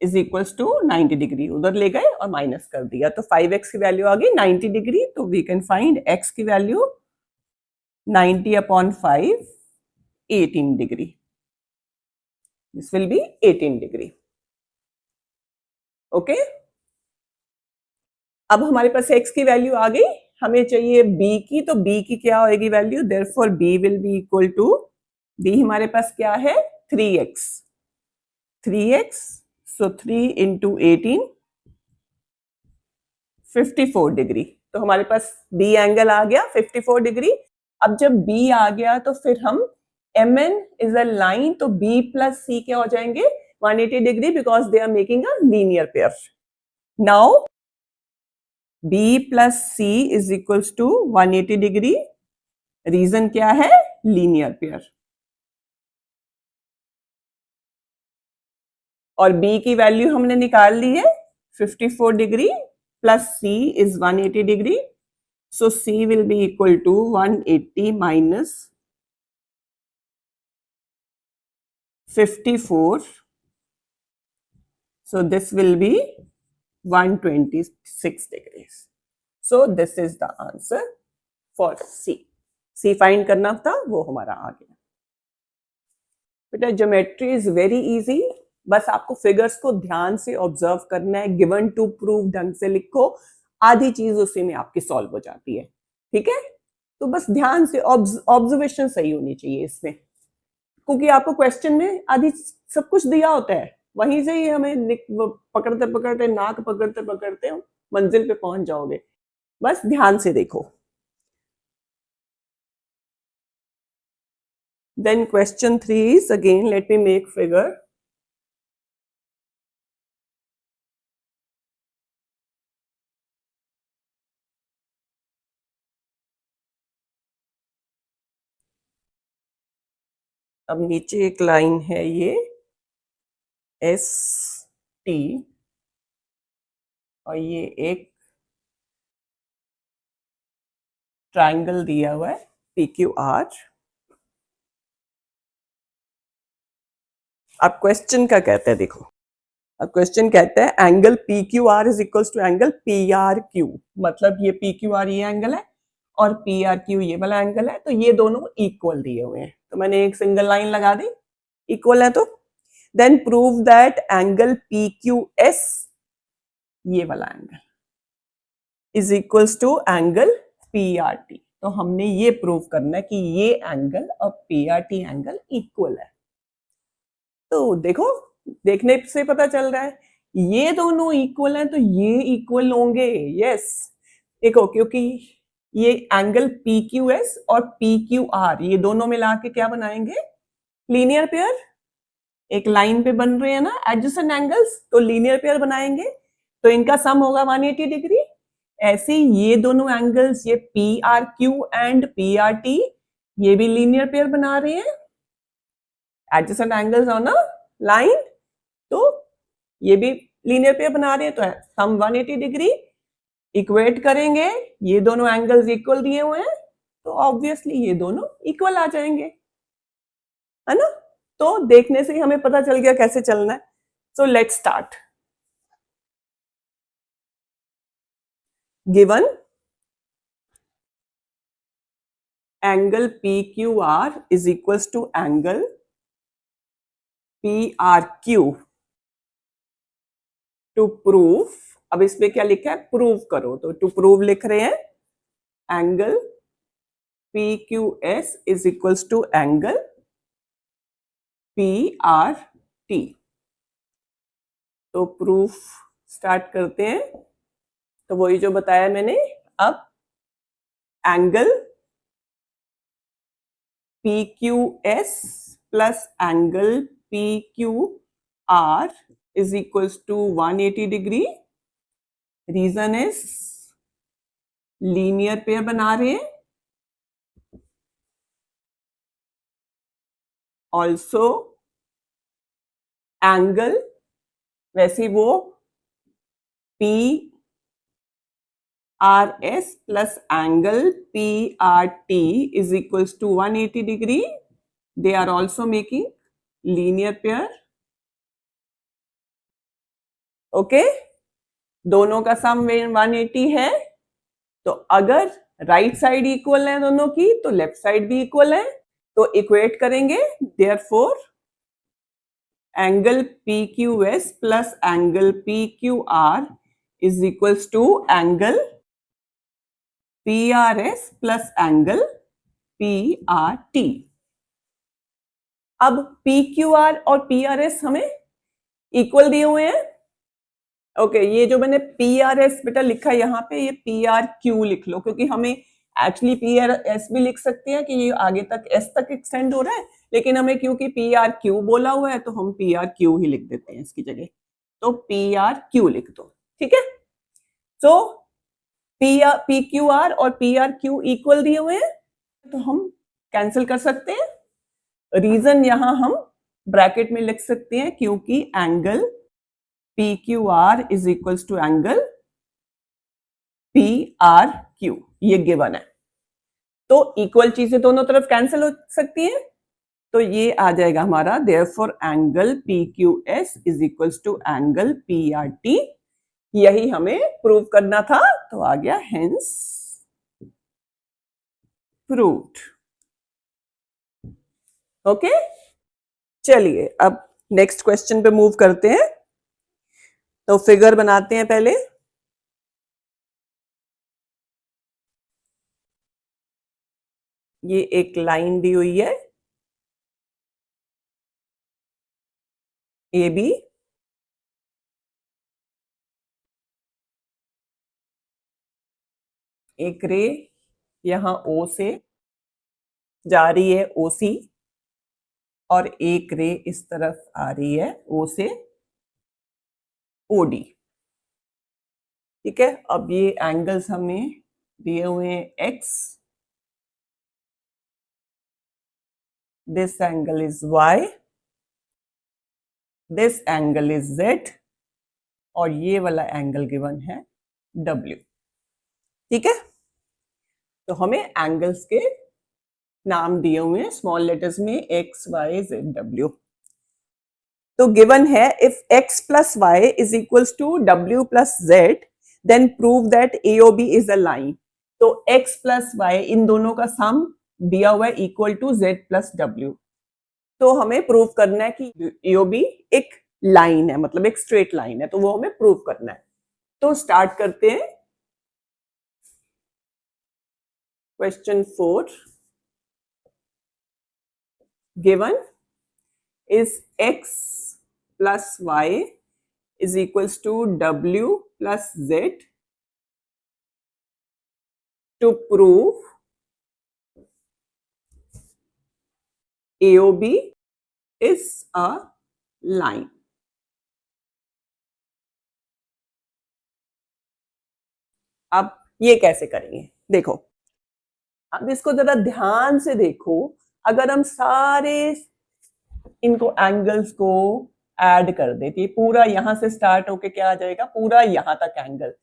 is equals to 90 degree। उधर ले गए और minus कर दिया तो 5x की value आ गई 90 degree. तो वी कैन फाइंड x की value 90 upon 5, 18 degree. This will be 18 degree. Okay, अब हमारे पास x की वैल्यू आ गई, हमें चाहिए b की। तो b की क्या होगी value, therefore b will be equal to, b हमारे पास क्या है 3x, 3x सो 3 इंटू 18 54 डिग्री। तो हमारे पास b एंगल आ गया 54 डिग्री। अब जब b आ गया तो फिर हम mn इज अ लाइन, तो b प्लस c क्या हो जाएंगे 180 degree because they are making a linear pair. Now b plus c is equals to 180 degree. Reason क्या है, लीनियर पेयर। और b की वैल्यू हमने निकाल ली है 54 degree plus c is 180 degree. So c will be equal to 180 minus 54, so this will be 126 degrees। so this is the answer for c find करना था, वो हमारा आ गया। बेटा ज्योमेट्री इज वेरी इजी, बस आपको फिगर्स को ध्यान से ऑब्जर्व करना है, गिवन टू प्रूव ढंग से लिखो, आधी चीज उसी में आपकी सॉल्व हो जाती है। ठीक है, तो बस ध्यान से ऑब्जर्वेशन सही होनी चाहिए इसमें, क्योंकि आपको क्वेश्चन में आधी सब कुछ दिया होता है, वहीं से ही हमें पकड़ते पकड़ते नाक पकड़ते पकड़ते मंजिल पे पहुंच जाओगे। बस ध्यान से देखो। Then question 3 is again, let me make figure. अब नीचे एक लाइन है ये एस टी और ये एक ट्रायंगल दिया हुआ है पी क्यू आर। अब क्वेश्चन क्या कहते हैं देखो, अब क्वेश्चन कहता है angle P Q R is equals to angle P R Q. मतलब ये पी क्यू आर ये एंगल है और पी आर क्यू ये वाला एंगल है, तो ये दोनों इक्वल दिए हुए हैं। तो मैंने एक सिंगल लाइन लगा दी, इक्वल है तो। Then prove that angle P Q S, ये वाला angle, is equals to angle P R T. तो हमने ये प्रूव करना है कि ये एंगल और P R T angle equal है। तो देखो, देखने से पता चल रहा है ये दोनों इक्वल हैं तो ये इक्वल होंगे। यस, देखो क्योंकि ये एंगल पी क्यू एस और पी क्यू आर ये दोनों मिला के क्या बनाएंगे, लीनियर पेयर। एक लाइन पे बन रहे हैं ना एडजेसेंट एंगल्स, तो लीनियर पेयर बनाएंगे, तो इनका सम होगा 180 डिग्री। ऐसे ये दोनों एंगल्स, ये P R Q and P R T, ये भी लीनियर पेयर बना रहे हैं, adjacent angles on a line, तो ये भी लीनियर पेयर बना रहे हैं तो सम 180 डिग्री, इक्वेट करेंगे, ये दोनों एंगल्स इक्वल दिए हुए हैं तो ऑब्वियसली ये दोनों इक्वल आ जाएंगे, है ना। तो देखने से ही हमें पता चल गया कैसे चलना है। So let's start. Given angle P Q R is equals to angle P R Q to prove, अब इसमें क्या लिखा है, प्रूव करो, तो टू प्रूव लिख रहे हैं angle P Q S is equals to angle P R T. तो प्रूफ स्टार्ट करते हैं। तो वही जो बताया मैंने, अब angle P Q S plus angle P Q R is equals to 180 degree. Reason is linear pair बना रहे हैं, ऑल्सो एंगल वैसे वो P R S plus angle P R T is equals to 180 degree. They are also making linear pair. Okay, दोनों का sum 180 है, तो अगर राइट साइड इक्वल है दोनों की तो लेफ्ट साइड भी इक्वल है, तो इक्वेट करेंगे। Therefore angle P Q S plus angle P Q R is equals to angle P R S plus angle P R T. अब पी क्यू आर और पी आर एस हमें equal दिए हुए हैं। Okay, ये जो मैंने पी आर एस बेटा लिखा है यहाँ पे, ये पी आर क्यू लिख लो, क्योंकि हमें एक्चुअली पी आर एस भी लिख सकते हैं कि ये आगे तक एस तक एक्सटेंड हो रहा है, लेकिन हमें क्योंकि पी आर क्यू बोला हुआ है तो हम पी आर क्यू ही लिख देते हैं इसकी जगह। तो पी आर क्यू लिख दो, ठीक है। सो पी क्यू आर और पी आर क्यू इक्वल दिए हुए हैं, तो हम कैंसिल कर सकते हैं। रीजन यहां हम ब्रैकेट में लिख सकते हैं, क्योंकि angle P Q R is equals to angle P R Q, ये गिवन है। तो इक्वल चीजें दोनों तरफ कैंसिल हो सकती हैं, तो ये आ जाएगा हमारा therefore angle P Q S is equals to angle P R T. यही हमें प्रूव करना था, तो आ गया हेंस प्रूव्ड। ओके, चलिए अब नेक्स्ट क्वेश्चन पे मूव करते हैं। तो फिगर बनाते हैं पहले। ये एक लाइन दी हुई है ए बी, एक रे यहां ओ से जा रही है ओ सी, और एक रे इस तरफ आ रही है ओ से ओ डी। ठीक है, अब ये एंगल्स हमें दिए हुए हैं x, this angle is y, this angle is z, और ये वाला एंगल गिवन है डब्ल्यू। ठीक है, तो हमें एंगल्स के नाम दिए हुए हैं स्मॉल लेटर्स में एक्स वाई जेड डब्ल्यू। तो गिवन है if x plus y is equals to w plus z then prove that AOB is a line. तो x प्लस वाई इन दोनों का सम दिया हुआ है equal to z plus w। तो हमें प्रूव करना है कि AOB एक लाइन है, मतलब एक स्ट्रेट लाइन है, तो वो हमें प्रूव करना है। तो स्टार्ट करते हैं question 4। Given is x plus y is equals to w plus z to prove AOB is a line। अब ये कैसे करेंगे, देखो, अब इसको जरा ध्यान से देखो। अगर हम सारे इनको एंगल्स को ऐड कर देती है, पूरा यहां से स्टार्ट होके क्या आ जाएगा, पूरा यहां तक एंगल।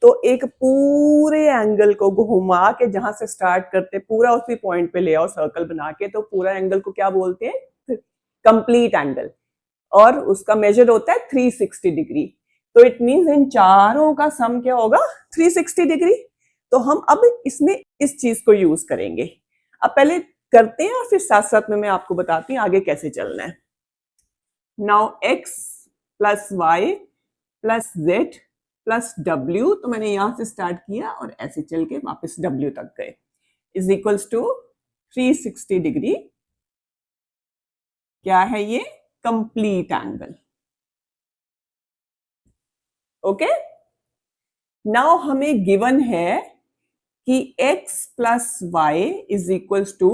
तो एक पूरे एंगल को घुमा के जहां से स्टार्ट करते पूरा उसी पॉइंट पे ले आओ सर्कल बना के, तो पूरा एंगल को क्या बोलते हैं, कंप्लीट एंगल। और उसका मेजर होता है 360 डिग्री। तो इट मींस इन चारों का सम क्या होगा, 360 डिग्री। तो हम अब इसमें इस चीज को यूज करेंगे। अब पहले करते हैं और फिर साथ साथ में मैं आपको बताती हूँ आगे कैसे चलना है। Now x plus y plus z plus डब्ल्यू, तो मैंने यहां से स्टार्ट किया और ऐसे चल के वापस डब्ल्यू तक गए, इज इक्वल्स टू 360 डिग्री। क्या है ये, कंप्लीट एंगल। ओके, नाउ हमें गिवन है कि x plus y is equals to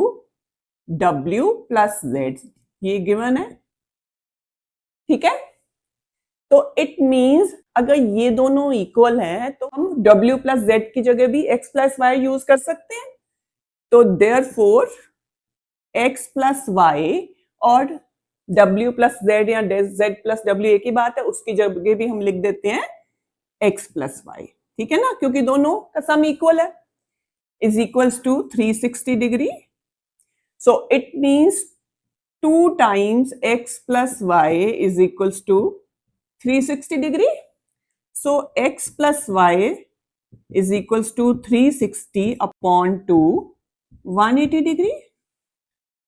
डब्ल्यू प्लस जेड, ये गिवन है, ठीक है। तो इट मींस अगर ये दोनों इक्वल हैं तो हम w प्लस जेड की जगह भी x प्लस वाई यूज कर सकते हैं। तो देयरफॉर x प्लस वाई और w प्लस जेड या z प्लस w एक ही बात है, उसकी जगह भी हम लिख देते हैं x प्लस वाई, ठीक है ना, क्योंकि दोनों का सम इक्वल है, is equals to 360 degree. So it means 2 times x plus y is equals to 360 degree. So x plus y is equals to 360 upon 2, 180 degree.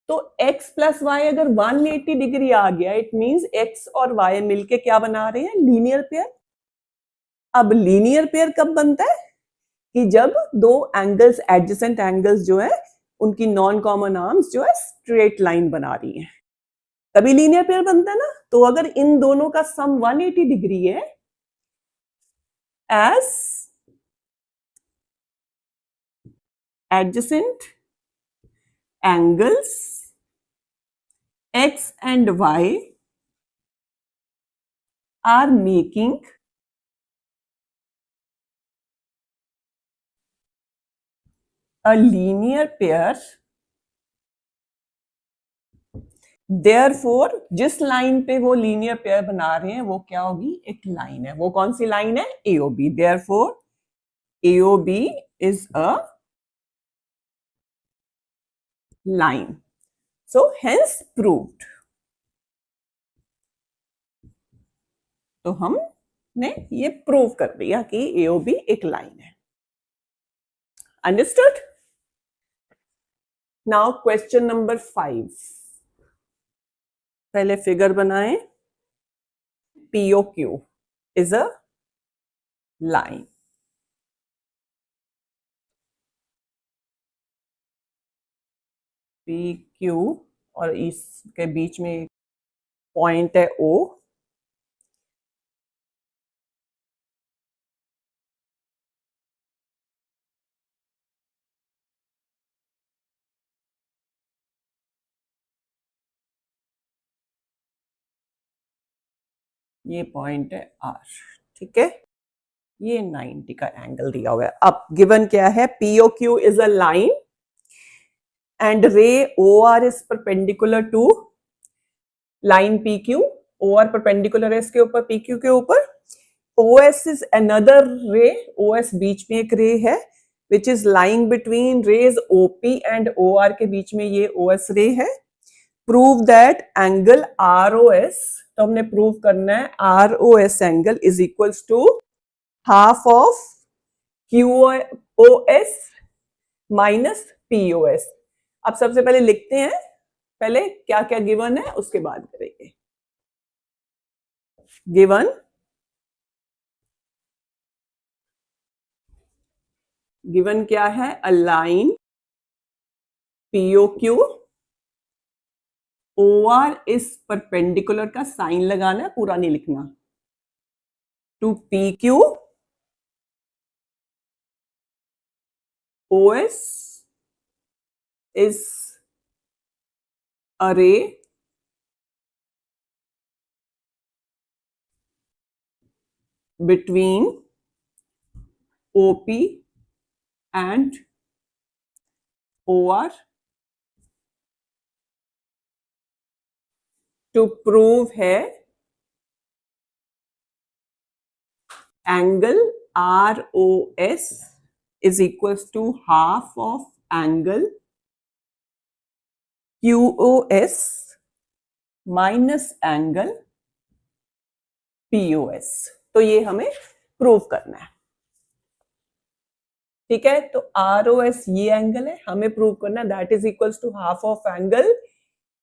तो x प्लस वाई अगर 180 degree आ गया, इट मींस x और y मिलके क्या बना रहे हैं, linear pair. अब लीनियर पेयर कब बनता है, कि जब दो एंगल्स, एडजेसेंट एंगल्स जो है, उनकी नॉन कॉमन आर्म्स जो है स्ट्रेट लाइन बना रही है, तभी लीनियर पेयर बनता है ना। तो अगर इन दोनों का सम 180 डिग्री है, as adjacent angles x and y are making a linear pair, therefore जिस लाइन पे वो लीनियर पेयर बना रहे हैं वो क्या होगी, एक लाइन है। वो कौन सी लाइन है, AOB। therefore AOB is a line, so hence proved। तो हमने ये प्रूव कर दिया कि AOB एक लाइन है। अंडरस्टूड। नाउ क्वेश्चन नंबर 5, पहले फिगर बनाएं। POQ is a line। PQ और इसके बीच में पॉइंट है O। ये पॉइंट है R, ठीक है। ये 90 का एंगल दिया हुआ है। अब गिवन क्या है, POQ is a line and ray OR is perpendicular to line PQ। OR perpendicular है इसके ऊपर, PQ के ऊपर। OS is another ray, OS बीच में एक रे है, which is lying between rays OP and OR के बीच में ये OS रे है। प्रूव दैट एंगल ROS, तो हमने प्रूव करना है ROS angle is equals to half of QOS minus POS। अब सबसे पहले लिखते हैं, पहले क्या क्या गिवन है उसके बाद करेंगे। गिवन क्या है, अ लाइन POQ, OR इस परपेंडिकुलर का साइन लगाना है, पूरा नहीं लिखना, to PQ, OS is a ray between OP and OR। to prove है angle ROS is equals to half of angle QOS minus angle POS। तो ये हमें प्रूव करना है, ठीक है। तो ROS ये एंगल है, हमें प्रूव करना है that is equals to half of angle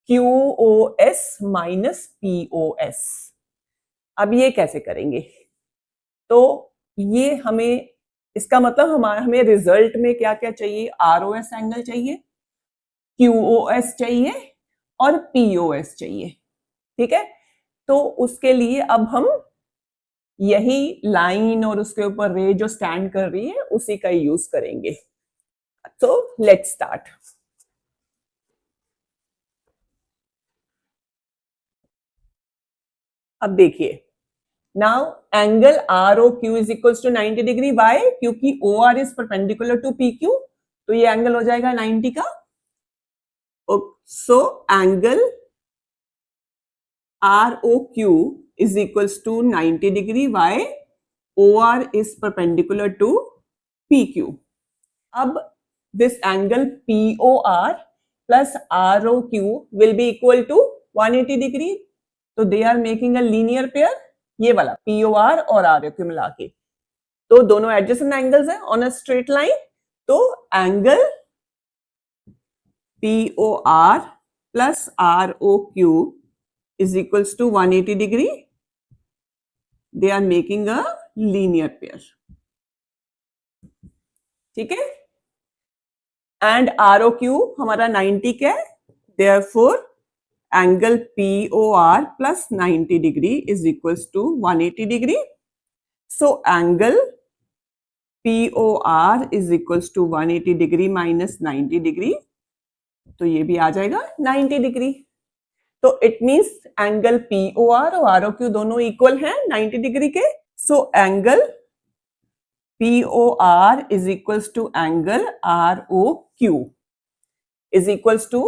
QOS minus POS। अब ये कैसे करेंगे? तो ये हमें, इसका मतलब हमें रिजल्ट में क्या क्या चाहिए? ROS एंगल चाहिए, QOS चाहिए और POS चाहिए, ठीक है। तो उसके लिए अब हम यही लाइन और उसके ऊपर रे जो स्टैंड कर रही है उसी का यूज करेंगे। तो लेट्स स्टार्ट। अब देखिए, now angle ROQ is equals to 90 degree. Why? क्योंकि OR is perpendicular to PQ, तो ये एंगल हो जाएगा 90 का। So angle ROQ is equals to 90 degree. Why? OR is perpendicular to PQ. अब this angle POR plus ROQ will be equal to 180 degree. तो they are making a linear pair, ये वाला POR और ROQ मिला के। तो दोनों adjacent angles है on a straight line। तो angle POR plus ROQ is equals to 180 degree. They are making a linear pair, ठीक है। एंड ROQ हमारा 90 का है, therefore angle POR plus 90 degree is equals to 180 degree. So angle POR is equals to 180 degree minus 90 degree. तो ये भी आ जाएगा 90 डिग्री। तो इट मींस एंगल POR और ROQ दोनों इक्वल हैं 90 डिग्री के। So angle POR is equals to angle ROQ is equals to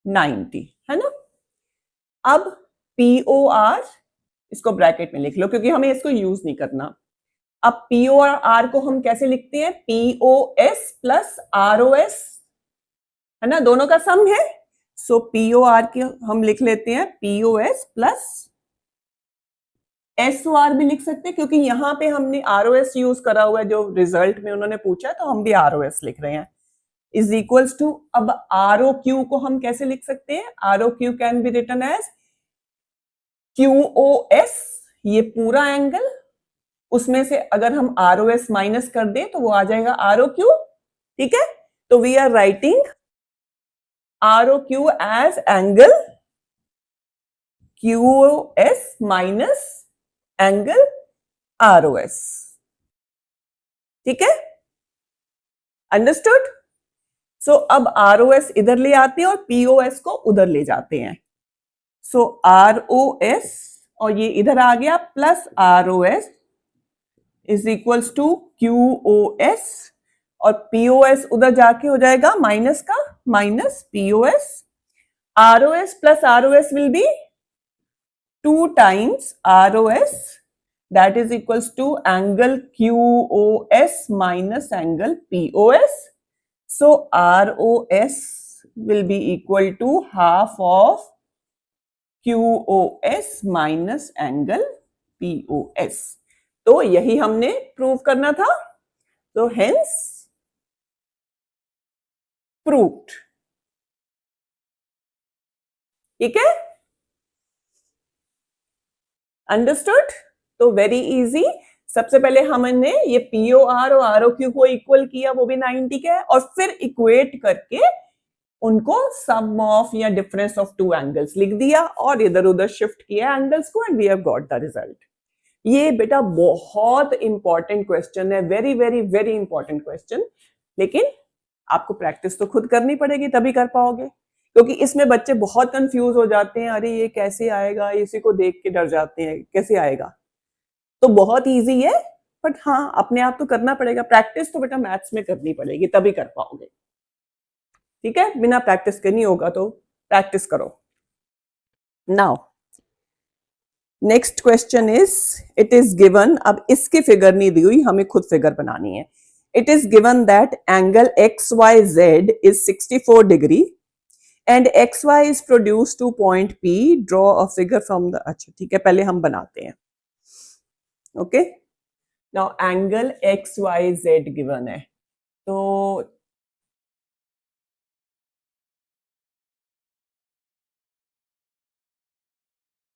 90, है ना। अब POR इसको ब्रैकेट में लिख लो क्योंकि हमें इसको यूज नहीं करना। अब POR को हम कैसे लिखते हैं? POS प्लस ROS, है ना, दोनों का सम है। सो POR के हम लिख लेते हैं POS प्लस SOR भी लिख सकते हैं क्योंकि यहाँ पे हमने ROS यूज करा हुआ है, जो रिजल्ट में उन्होंने पूछा है, तो हम भी ROS लिख रहे हैं। इज इक्वल्स टू, अब ROQ को हम कैसे लिख सकते हैं? ROQ can be written as QOS, ये पूरा एंगल, उसमें से अगर हम ROS माइनस कर दें तो वो आ जाएगा ROQ, ठीक है। तो we are writing ROQ as angle QOS minus angle ROS, ठीक है, अंडरस्टूड। सो अब ROS इधर ले आते हैं और POS को उधर ले जाते हैं। सो ROS और ये इधर आ गया plus ROS is equals to QOS और POS उधर जाके हो जाएगा माइनस का minus POS। ROS plus ROS will be 2 times ROS, that is equals to angle QOS minus angle POS. So ROS will be equal to half of QOS minus angle POS. तो यही हमने prove करना था, तो hence proved, ठीक है, understood. तो very easy. सबसे पहले हमने ये POR और ROQ को इक्वल किया, वो भी 90 का है, और फिर इक्वेट करके उनको सम ऑफ या डिफरेंस ऑफ टू एंगल्स लिख दिया और इधर उधर शिफ्ट किया एंगल्स को, and we have got the result. ये बेटा बहुत इंपॉर्टेंट क्वेश्चन है, very very very important question, लेकिन आपको प्रैक्टिस तो खुद करनी पड़ेगी तभी कर पाओगे, क्योंकि इसमें बच्चे बहुत कंफ्यूज हो जाते हैं, अरे ये कैसे आएगा, इसी को देख के डर जाते हैं कैसे आएगा। तो बहुत इजी है, बट हाँ अपने आप तो करना पड़ेगा, प्रैक्टिस तो बेटा मैथ्स में करनी पड़ेगी तभी कर पाओगे, ठीक है। बिना प्रैक्टिस के नहीं होगा, तो प्रैक्टिस करो। Now next question is, it is given, अब इसकी फिगर नहीं दी हुई, हमें खुद फिगर बनानी है. It is given that angle X Y Z is 64 degree and X Y is produce to point P, draw a figure from the. अच्छा ठीक है, पहले हम बनाते हैं. Okay, now angle X Y Z given है, तो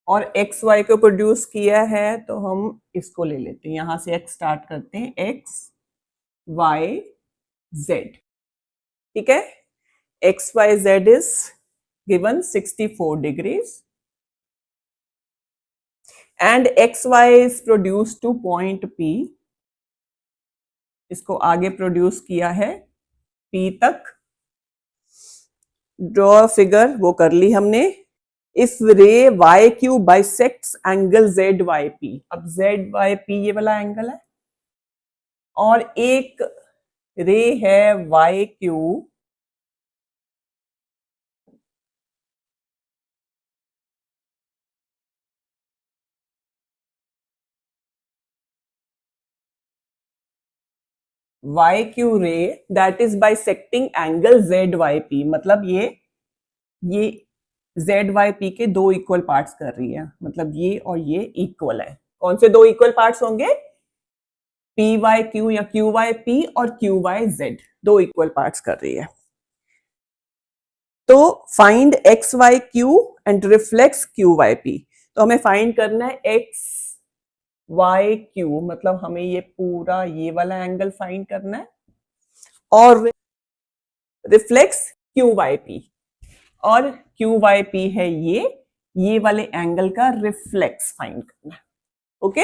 और एक्स वाई को प्रोड्यूस किया है, तो हम इसको ले लेते हैं, यहां से एक्स स्टार्ट करते हैं, एक्स वाई जेड. ठीक है, X Y Z is given 64 degrees and X Y is produce to point P. इसको आगे प्रोड्यूस किया है पी तक. ड्रॉ फिगर वो कर ली हमने. If ray Y Q bisects angle Z Y P, अब जेड वाई पी ये वाला एंगल है और एक रे है Y Q Y Q ray that is bisecting angle Z Y P. मतलब ये जेड वाई पी के दो इक्वल पार्ट्स कर रही है, मतलब ये और ये इक्वल है. कौन से दो इक्वल पार्ट्स होंगे? पी वाई क्यू या क्यू वाई पी और क्यू वाई जेड, दो इक्वल पार्ट्स कर रही है. तो find X Y Q and reflex Q Y P. तो हमें फाइंड करना है एक्स वाई क्यू, मतलब हमें ये पूरा ये वाला एंगल फाइंड करना है, और रिफ्लेक्स क्यू वाई पी, और क्यू वाई पी है ये वाले एंगल का रिफ्लेक्स फाइंड करना है. Okay,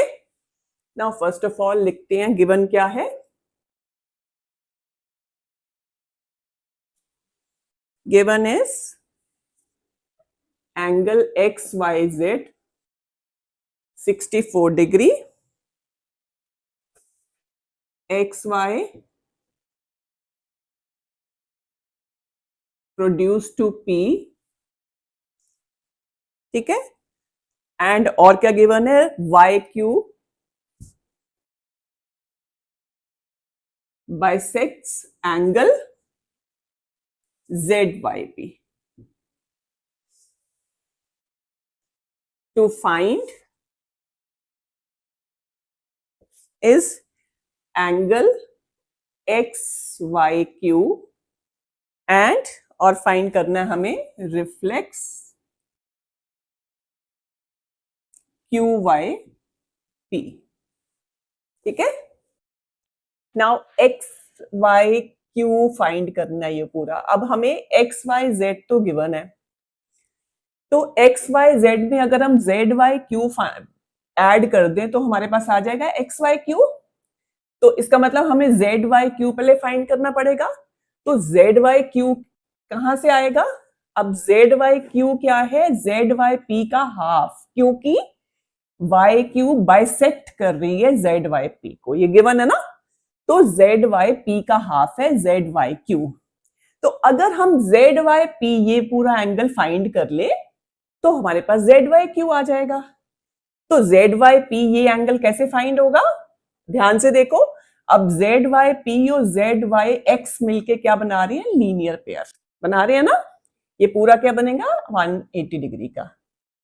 now first of all लिखते हैं गिवन क्या है. Given is angle X Y Z 64 degree, X Y produce to P. ठीक है, एंड और क्या गिवन है? Y Q bisects angle Z Y P. To find is angle X Y Q and, और फाइंड करना है हमें रिफ्लेक्स क्यू वाई पी. ठीक है, now X Y Q find करना है ये पूरा. अब हमें एक्स वाई जेड तो गिवन है, तो एक्स वाई जेड में अगर हम जेड वाई क्यू ऐड कर दें तो हमारे पास आ जाएगा एक्स वाई क्यू. तो इसका मतलब हमें जेड वाई क्यू पहले फाइंड करना पड़ेगा. तो जेड वाई क्यू कहां से आएगा? अब जेड वाई क्यू क्या है? जेड वाई पी का हाफ, क्योंकि वाई क्यू बाइसेक्ट कर रही है जेड वाई पी को, ये गिवन है ना. तो जेड वाई पी का हाफ है जेड वाई क्यू. तो अगर हम जेड वाई पी ये पूरा एंगल फाइंड कर ले तो हमारे पास जेड वाई क्यू आ जाएगा. तो जेड वाई पी ये एंगल कैसे फाइंड होगा? ध्यान से देखो, अब जेड वाई पी और जेड वाई एक्स मिलके क्या बना रही है? लीनियर पेयर बना रहे हैं ना. ये पूरा क्या बनेगा? 180 डिग्री का,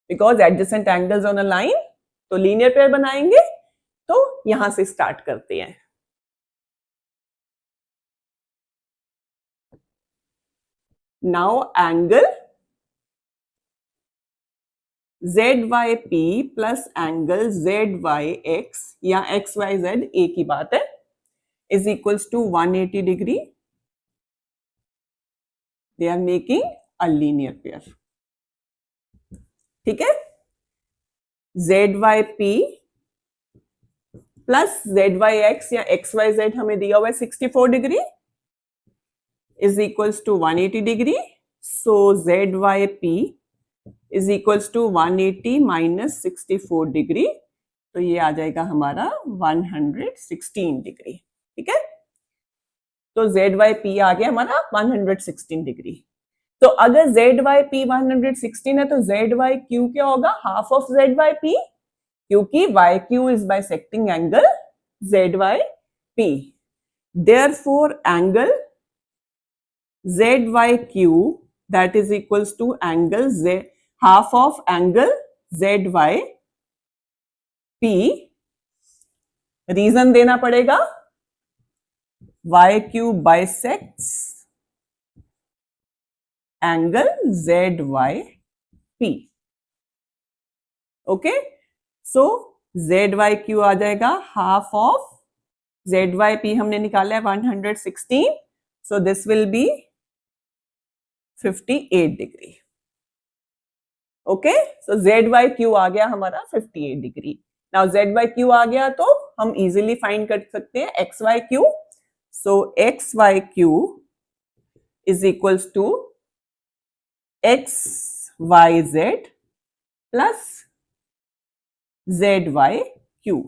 because adjacent angles on a line, तो लीनियर पेयर बनाएंगे. तो यहां से स्टार्ट करते हैं. Now angle Z Y P plus angle Z Y X या एक्स वाई जेड एक ही बात है, is equals to 180 degree. They are making a linear pair. ठीक है, Z Y P plus Z Y X या एक्स वाई जेड हमें दिया हुआ है 64 degree, is equals to 180 degree. So Z Y P is equals to 180 minus 64 degree, तो ये आ जाएगा हमारा 116 डिग्री. ठीक है, तो जेड वाई पी आ गया हमारा 116 डिग्री. तो अगर जेड वाई पी 116 है तो जेड वाई क्यू क्या होगा? Half of Z Y P. क्योंकि Y Q is bisecting angle Z Y P, therefore angle ZYQ that is equals to angle Z, half of angle ZYP. Reason देना पड़ेगा, YQ bisects angle ZYP. Okay, so ZYQ आ जाएगा half of ZYP हमने निकाला है 116, so this will be 58 degree. Okay, so ZYQ आ गया हमारा 58 degree. Now ZYQ आ गया तो हम इजीली फाइंड कर सकते हैं XYQ. So XYQ is equals to XYZ plus ZYQ.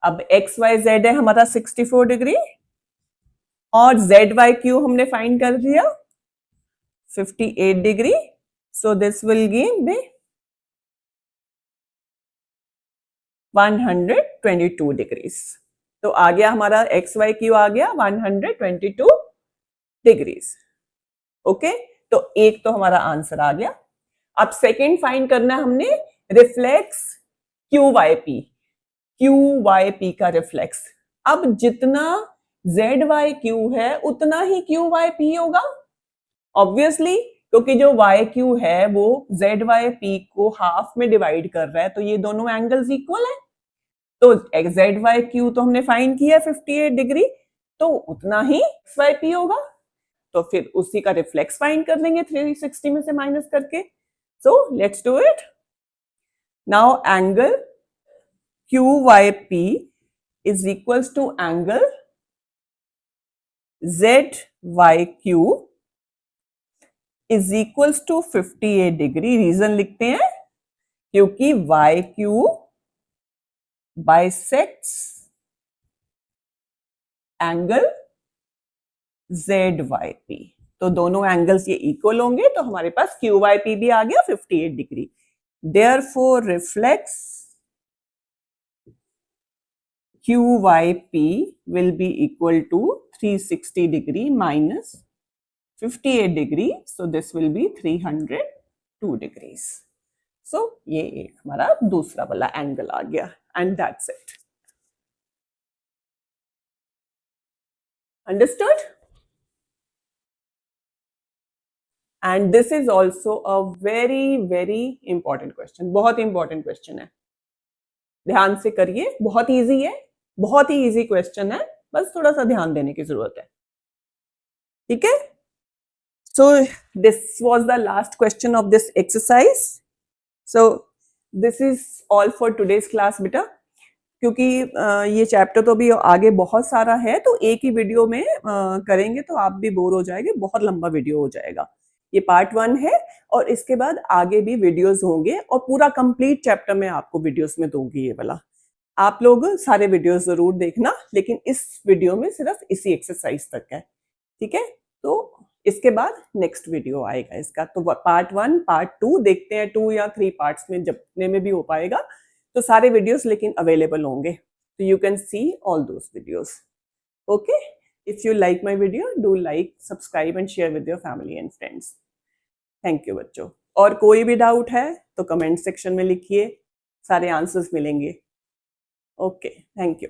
अब XYZ है हमारा 64 डिग्री और ZYQ हमने फाइंड कर दिया 58 degree. So this will give me 122 degrees. तो आ गया हमारा XYQ आ गया 122 डिग्रीज. ओके, तो एक तो हमारा आंसर आ गया. अब सेकंड फाइंड करना है हमने रिफ्लेक्स QYP का रिफ्लेक्स. अब जितना ZYQ है उतना ही QYP होगा ऑब्वियसली, क्योंकि जो YQ है वो ZYP को हाफ में डिवाइड कर रहा है, तो ये दोनों एंगल्स इक्वल है. तो ZYQ तो हमने फाइंड किया 58 डिग्री, तो उतना ही XYP होगा. तो फिर उसी का रिफ्लेक्स फाइंड कर लेंगे 360 में से माइनस करके. So let's do it. Now angle QYP is equals to angle ZYQ is equals to 58 degree. Reason लिखते हैं क्योंकि YQ bisects एंगल ZYP. तो दोनों एंगल्स ये इक्वल होंगे, तो हमारे पास QYP भी आ गया 58 degree. Therefore reflex QYP will be equal to 360 degree minus 58 degree. So this will be 302 degrees. So ये एक हमारा दूसरा वाला एंगल आ गया. And that's it. Understood? And this is also a very very important question. बहुत important question है, ध्यान से करिए. बहुत इजी है, बहुत ही इजी क्वेश्चन है, बस थोड़ा सा ध्यान देने की जरूरत है. ठीक है, so this was the last question of this exercise. So this is all for today's class बेटा. क्योंकि ये चैप्टर तो भी आगे बहुत सारा है, तो एक ही वीडियो में करेंगे तो आप भी बोर हो जाएंगे, बहुत लंबा वीडियो हो जाएगा. ये पार्ट 1 है और इसके बाद आगे भी वीडियोस होंगे और पूरा कंप्लीट चैप्टर में आपको वीडियोस में दूंगी ये वाला. आप लोग सारे वीडियोस जरूर देखना, लेकिन इस वीडियो में सिर्फ इसी एक्सरसाइज तक है. ठीक है, तो इसके बाद नेक्स्ट वीडियो आएगा इसका. तो पार्ट 1 पार्ट 2 देखते हैं, 2 या 3 पार्ट्स में जितने में भी हो पाएगा. तो सारे वीडियोस लेकिन अवेलेबल होंगे, तो you can see all those videos. Okay, if you like my video do like, subscribe and share with your family and friends. Thank you बच्चों. और कोई भी डाउट है तो कमेंट सेक्शन में लिखिए, सारे आंसर्स मिलेंगे. Okay, thank you.